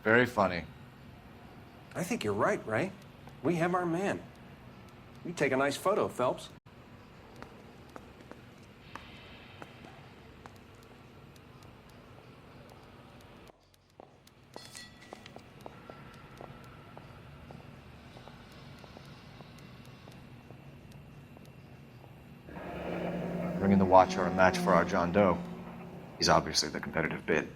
[SPEAKER 21] Very funny.
[SPEAKER 25] I think you're right, Ray. We have our man. You take a nice photo, Phelps.
[SPEAKER 21] Bringing the Watcher a match for our John Doe. He's obviously the competitive bid.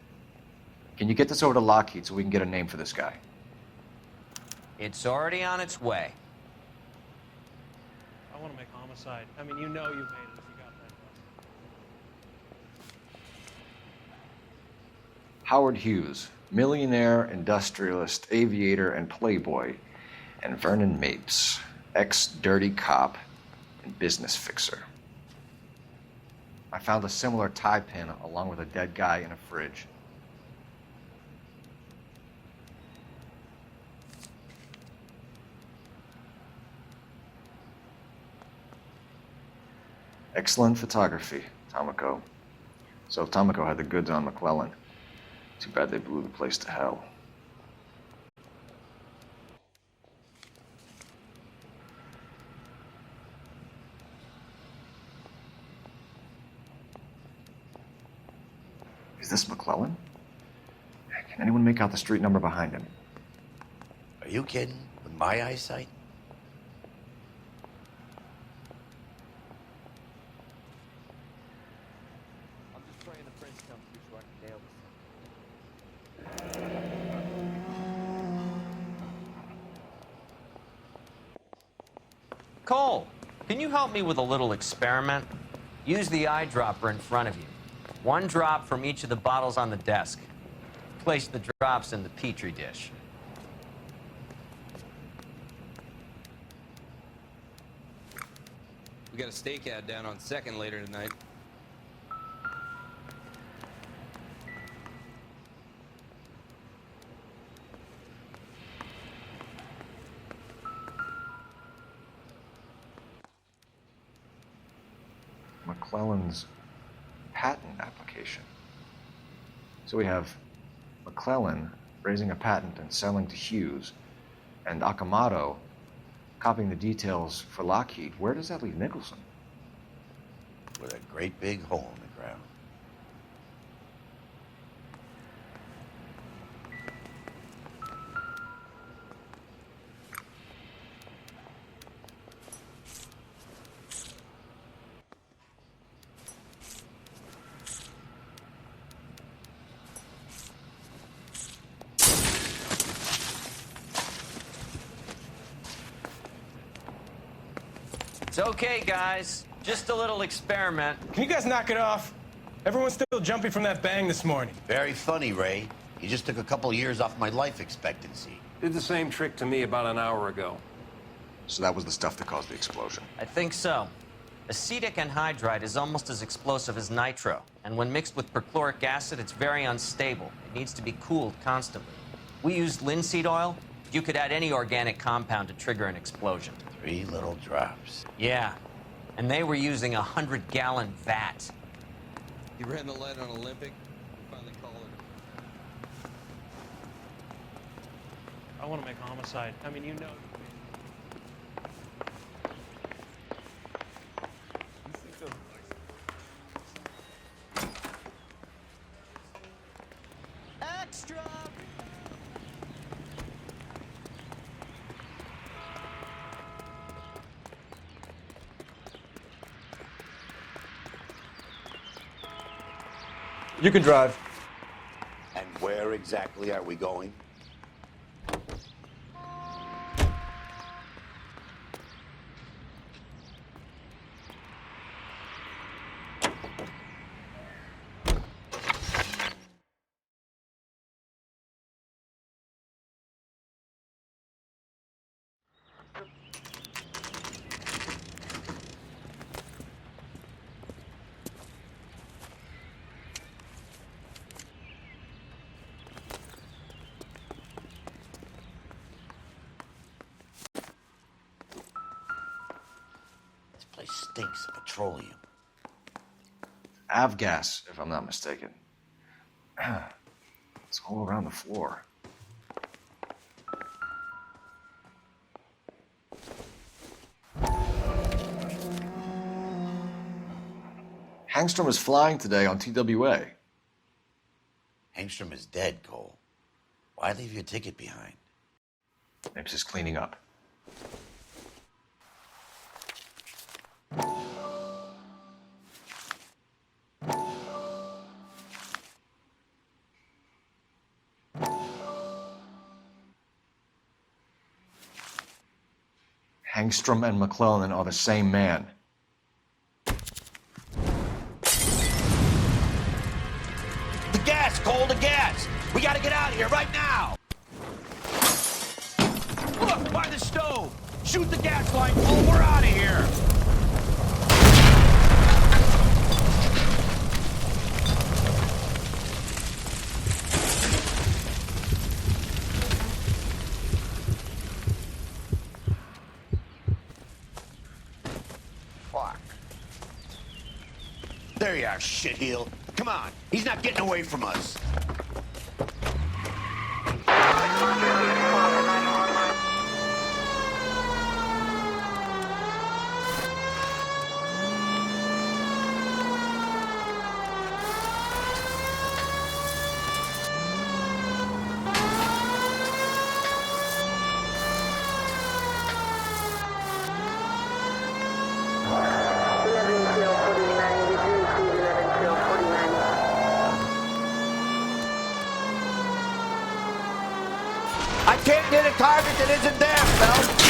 [SPEAKER 21] Can you get this over to Lockheed so we can get a name for this guy?
[SPEAKER 16] It's already on its way.
[SPEAKER 18] I want to make homicide. I mean, you know you've made it if you got that.
[SPEAKER 21] Howard Hughes, millionaire, industrialist, aviator, and playboy, and Vernon Mapes, ex-dirty cop and business fixer. I found a similar tie pin along with a dead guy in a fridge. Excellent photography, Tomoko. So Tomoko had the goods on McClellan. Too bad they blew the place to hell. Is this McClellan? Can anyone make out the street number behind him?
[SPEAKER 13] Are you kidding? With my eyesight?
[SPEAKER 25] I'm just praying the prince comes through so I can nail this.
[SPEAKER 16] Cole, can you help me with a little experiment? Use the eyedropper in front of you. One drop from each of the bottles on the desk. Place the drops in the Petri dish.
[SPEAKER 22] We got a stake ad down on 2nd later tonight.
[SPEAKER 21] McClellan's patent application. So we have McClellan raising a patent and selling to Hughes, and Akamoto copying the details for Lockheed. Where does that leave Nicholson?
[SPEAKER 13] With a great big hole in the ground.
[SPEAKER 16] It's okay, guys. Just a little experiment.
[SPEAKER 25] Can you guys knock it off? Everyone's still jumping from that bang this morning.
[SPEAKER 13] Very funny, Ray. You just took a couple years off my life expectancy.
[SPEAKER 25] Did the same trick to me about an hour ago.
[SPEAKER 21] So that was the stuff that caused the explosion.
[SPEAKER 16] I think so. Acetic anhydride is almost as explosive as nitro, and when mixed with perchloric acid, it's very unstable. It needs to be cooled constantly. We used linseed oil. You could add any organic compound to trigger an explosion.
[SPEAKER 13] 3 little drops.
[SPEAKER 16] Yeah, and they were using a 100-gallon vat.
[SPEAKER 22] You ran the light on Olympic. We finally called it.
[SPEAKER 18] I want to make homicide. I mean, you know.
[SPEAKER 2] Extra!
[SPEAKER 21] You can drive.
[SPEAKER 13] And where exactly are we going? Place stinks of petroleum.
[SPEAKER 21] Avgas, if I'm not mistaken. It's all around the floor. Hangstrom is flying today on TWA.
[SPEAKER 13] Hangstrom is dead, Cole. Why leave your ticket behind?
[SPEAKER 21] Maybe just cleaning up. Hangstrom and McClellan are the same man.
[SPEAKER 13] The gas, Cole, the gas! We gotta get out of here right now! Look, by the stove! Shoot the gas line, Cole, we're out of here! There you are, shitheel. Come on, he's not getting away from us. I can't hit a target that isn't there, Phelps.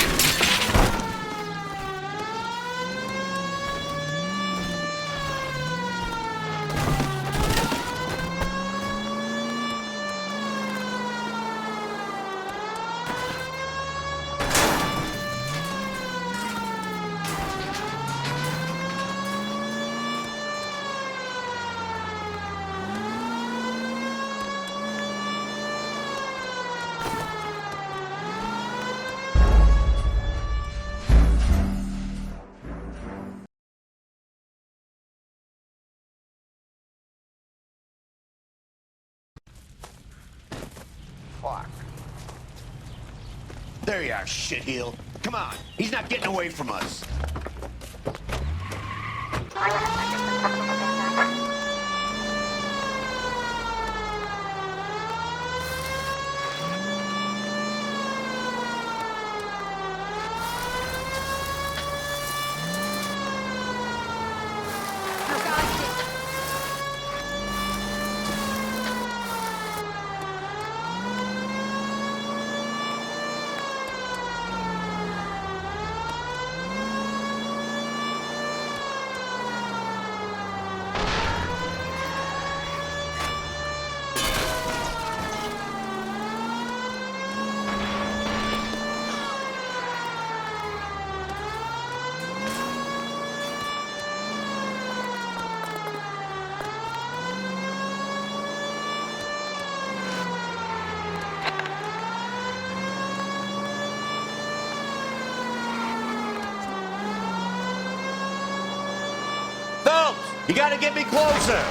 [SPEAKER 13] clock. There you are, shitheel. Come on, he's not getting away from us. You gotta get me closer!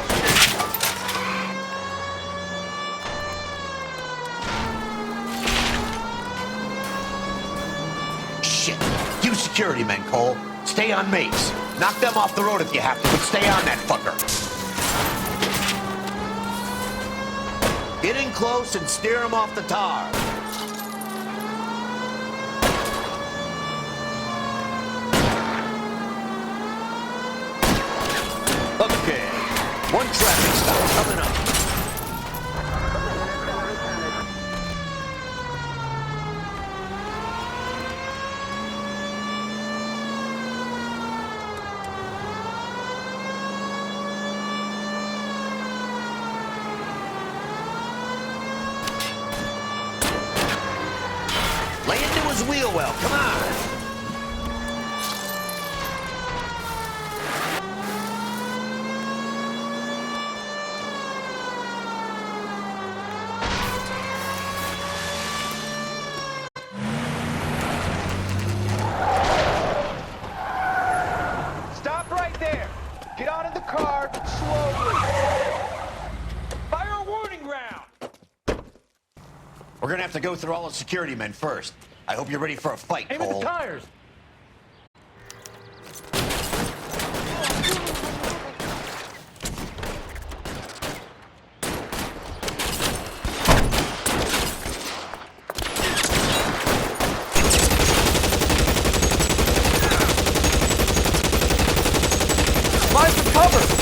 [SPEAKER 13] Shit! You security men, Cole. Stay on mates. Knock them off the road if you have to, but stay on that fucker. Get in close and steer him off the tar. Okay, one traffic stop coming up. Lay into his wheel well, come on. We're gonna have to go through all the security men first. I hope you're ready for a fight, Cole.
[SPEAKER 18] Aim at the tires!
[SPEAKER 20] Find some cover!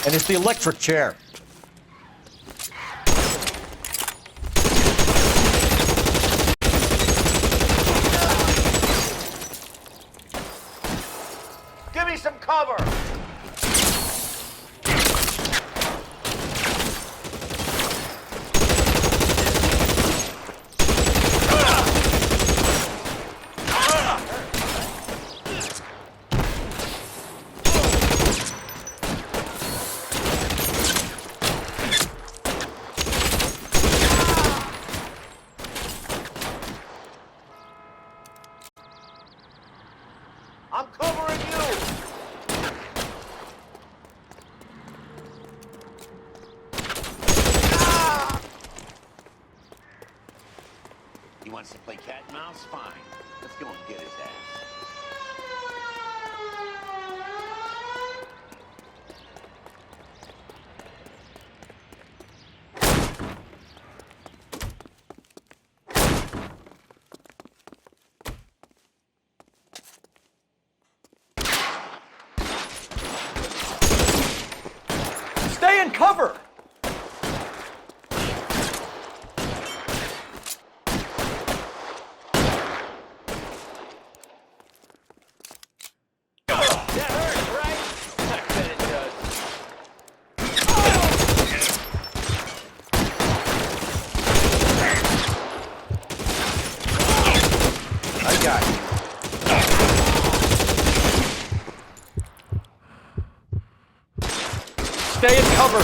[SPEAKER 21] And it's the electric chair.
[SPEAKER 13] Give me some cover! I'm covering you! Ah! He wants to play cat and mouse? Fine. Let's go and get his ass.
[SPEAKER 20] Stay in cover!
[SPEAKER 21] I got you.
[SPEAKER 20] Stay in cover!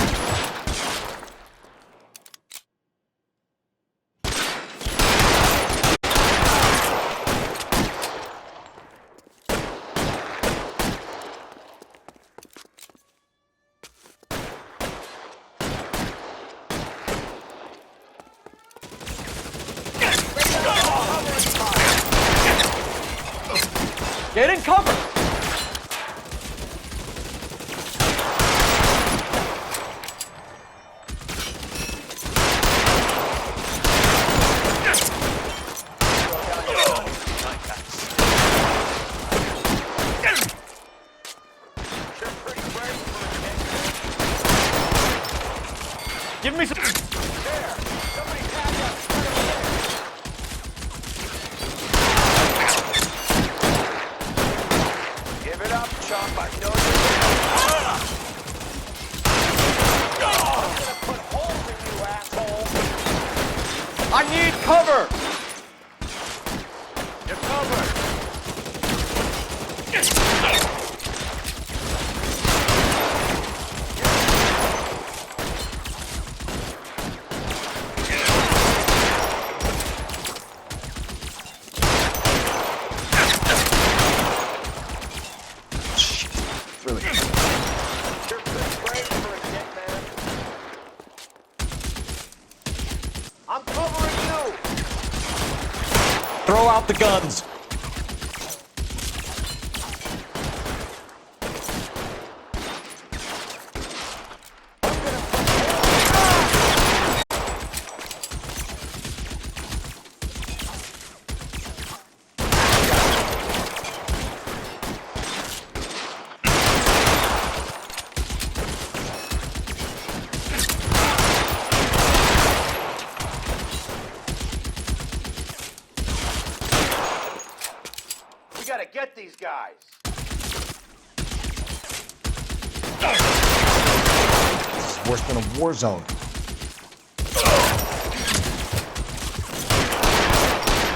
[SPEAKER 1] Get in cover! Give me some...
[SPEAKER 14] Give it up, chump. I know you're there. I'm gonna put holes in you, asshole.
[SPEAKER 1] I need cover!
[SPEAKER 14] You're covered.
[SPEAKER 1] Throw out the guns.
[SPEAKER 14] We gotta get these guys.
[SPEAKER 21] This is worse than a war zone.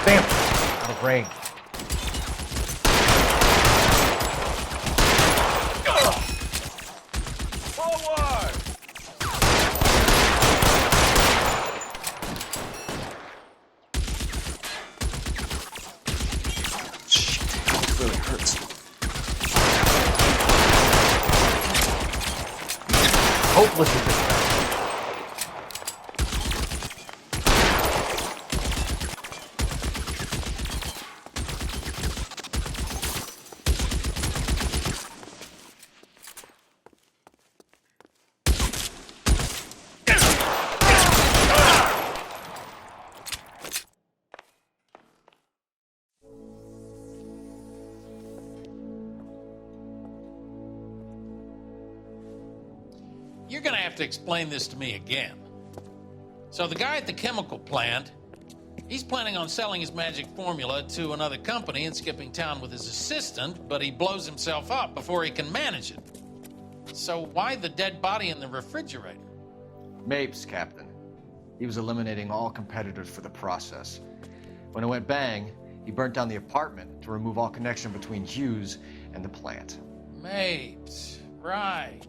[SPEAKER 21] Damn it! Out of range.
[SPEAKER 14] Forward!
[SPEAKER 21] Shit, really hurts. Hopeless at this point.
[SPEAKER 9] You're gonna have to explain this to me again. So the guy at the chemical plant, he's planning on selling his magic formula to another company and skipping town with his assistant, but he blows himself up before he can manage it. So why the dead body in the refrigerator?
[SPEAKER 21] Mapes, Captain. He was eliminating all competitors for the process. When it went bang, he burnt down the apartment to remove all connection between Hughes and the plant.
[SPEAKER 9] Mapes, right.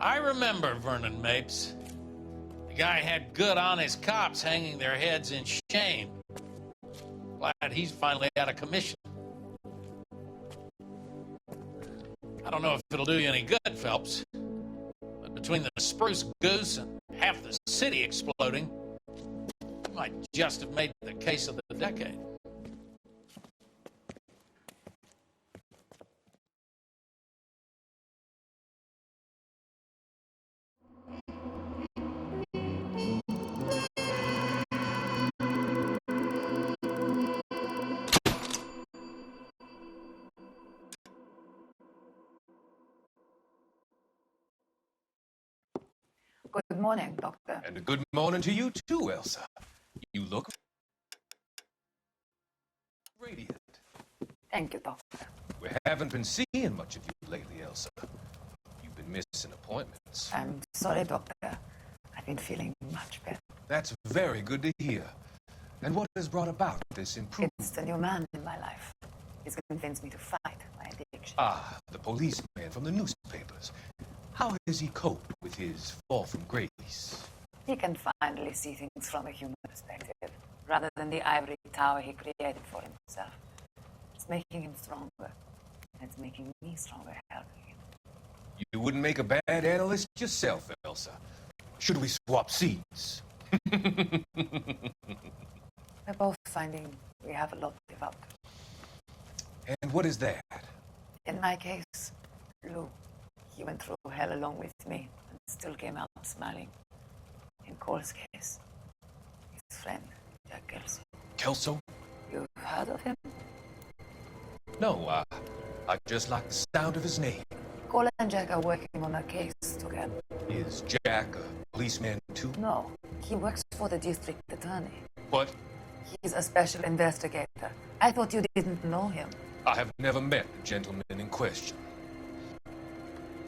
[SPEAKER 9] I remember Vernon Mapes. The guy had good honest cops hanging their heads in shame. Glad he's finally out of commission. I don't know if it'll do you any good, Phelps, but between the spruce goose and half the city exploding, you might just have made the case of the decade.
[SPEAKER 11] Good morning, Doctor.
[SPEAKER 12] And a good morning to you too, Elsa. You look radiant.
[SPEAKER 11] Thank you, Doctor.
[SPEAKER 12] We haven't been seeing much of you lately, Elsa. You've been missing appointments.
[SPEAKER 11] I'm sorry, Doctor. I've been feeling much better.
[SPEAKER 12] That's very good to hear. And what has brought about this improvement?
[SPEAKER 11] It's the new man in my life. He's convinced me to fight my addiction.
[SPEAKER 12] Ah, the policeman from the newspapers. How has he coped with his fall from grace?
[SPEAKER 11] He can finally see things from a human perspective, rather than the ivory tower he created for himself. It's making him stronger, and it's making me stronger helping him.
[SPEAKER 12] You wouldn't make a bad analyst yourself, Elsa. Should we swap seats?
[SPEAKER 11] We're both finding we have a lot to give up.
[SPEAKER 3] And what is that?
[SPEAKER 11] In my case, Lou, he went through hell along with me and still came out smiling. In Cole's case, his friend, Jack Kelso.
[SPEAKER 3] Kelso?
[SPEAKER 11] You've heard of him?
[SPEAKER 3] No, I just like the sound of his name.
[SPEAKER 11] Cole and Jack are working on a case together.
[SPEAKER 3] Is Jack a policeman too?
[SPEAKER 11] No, he works for the district attorney.
[SPEAKER 3] What?
[SPEAKER 11] He's a special investigator. I thought you didn't know him.
[SPEAKER 3] I have never met the gentleman in question.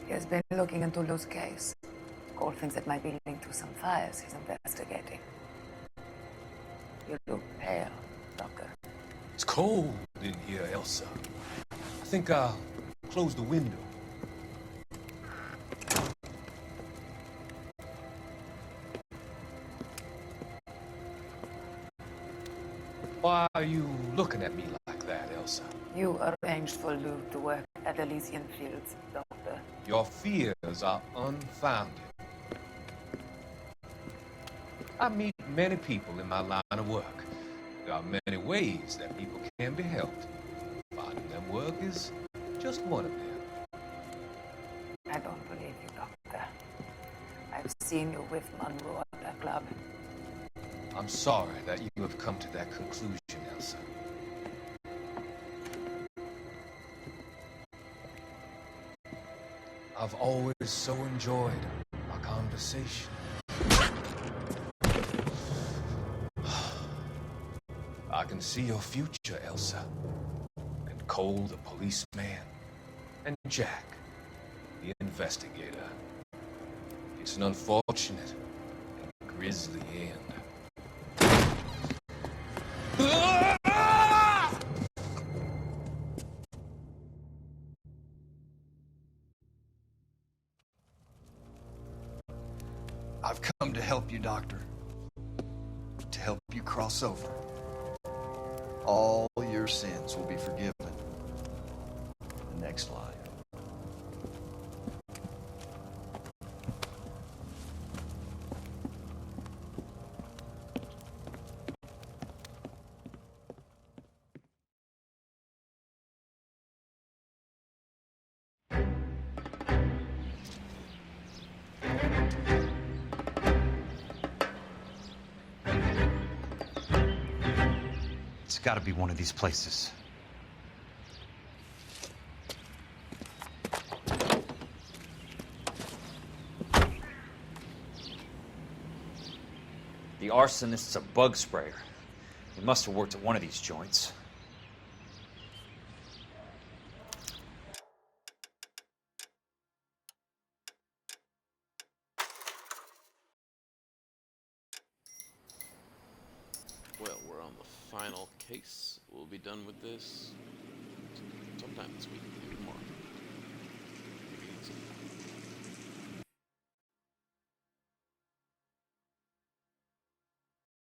[SPEAKER 11] He has been looking into Lou's case. Cole thinks it might be linked to some fires he's investigating. You look pale, Doctor.
[SPEAKER 3] It's cold in here, Elsa. I think I'll close the window. Why are you looking at me like that, Elsa?
[SPEAKER 11] You arranged for Lou to work at Elysian Fields, Doctor.
[SPEAKER 3] Your fears are unfounded. I meet many people in my line of work. There are many ways that people can be helped. Finding them work is just one of them.
[SPEAKER 11] I don't believe you, Doctor. I've seen you with Monroe at that club.
[SPEAKER 3] I'm sorry that you have come to that conclusion, Elsa. I've always so enjoyed our conversation. I can see your future, Elsa. And Cole, the policeman, and Jack, the investigator. It's an unfortunate and grisly end.
[SPEAKER 7] I've come to help you, Doctor. To help you cross over. All your sins will be forgiven. The next life.
[SPEAKER 17] It's got to be one of these places.
[SPEAKER 23] The arsonist's a bug sprayer. He must have worked at one of these joints.
[SPEAKER 24] Well, we're on the final case. We'll be done with this sometime this week, maybe tomorrow. Maybe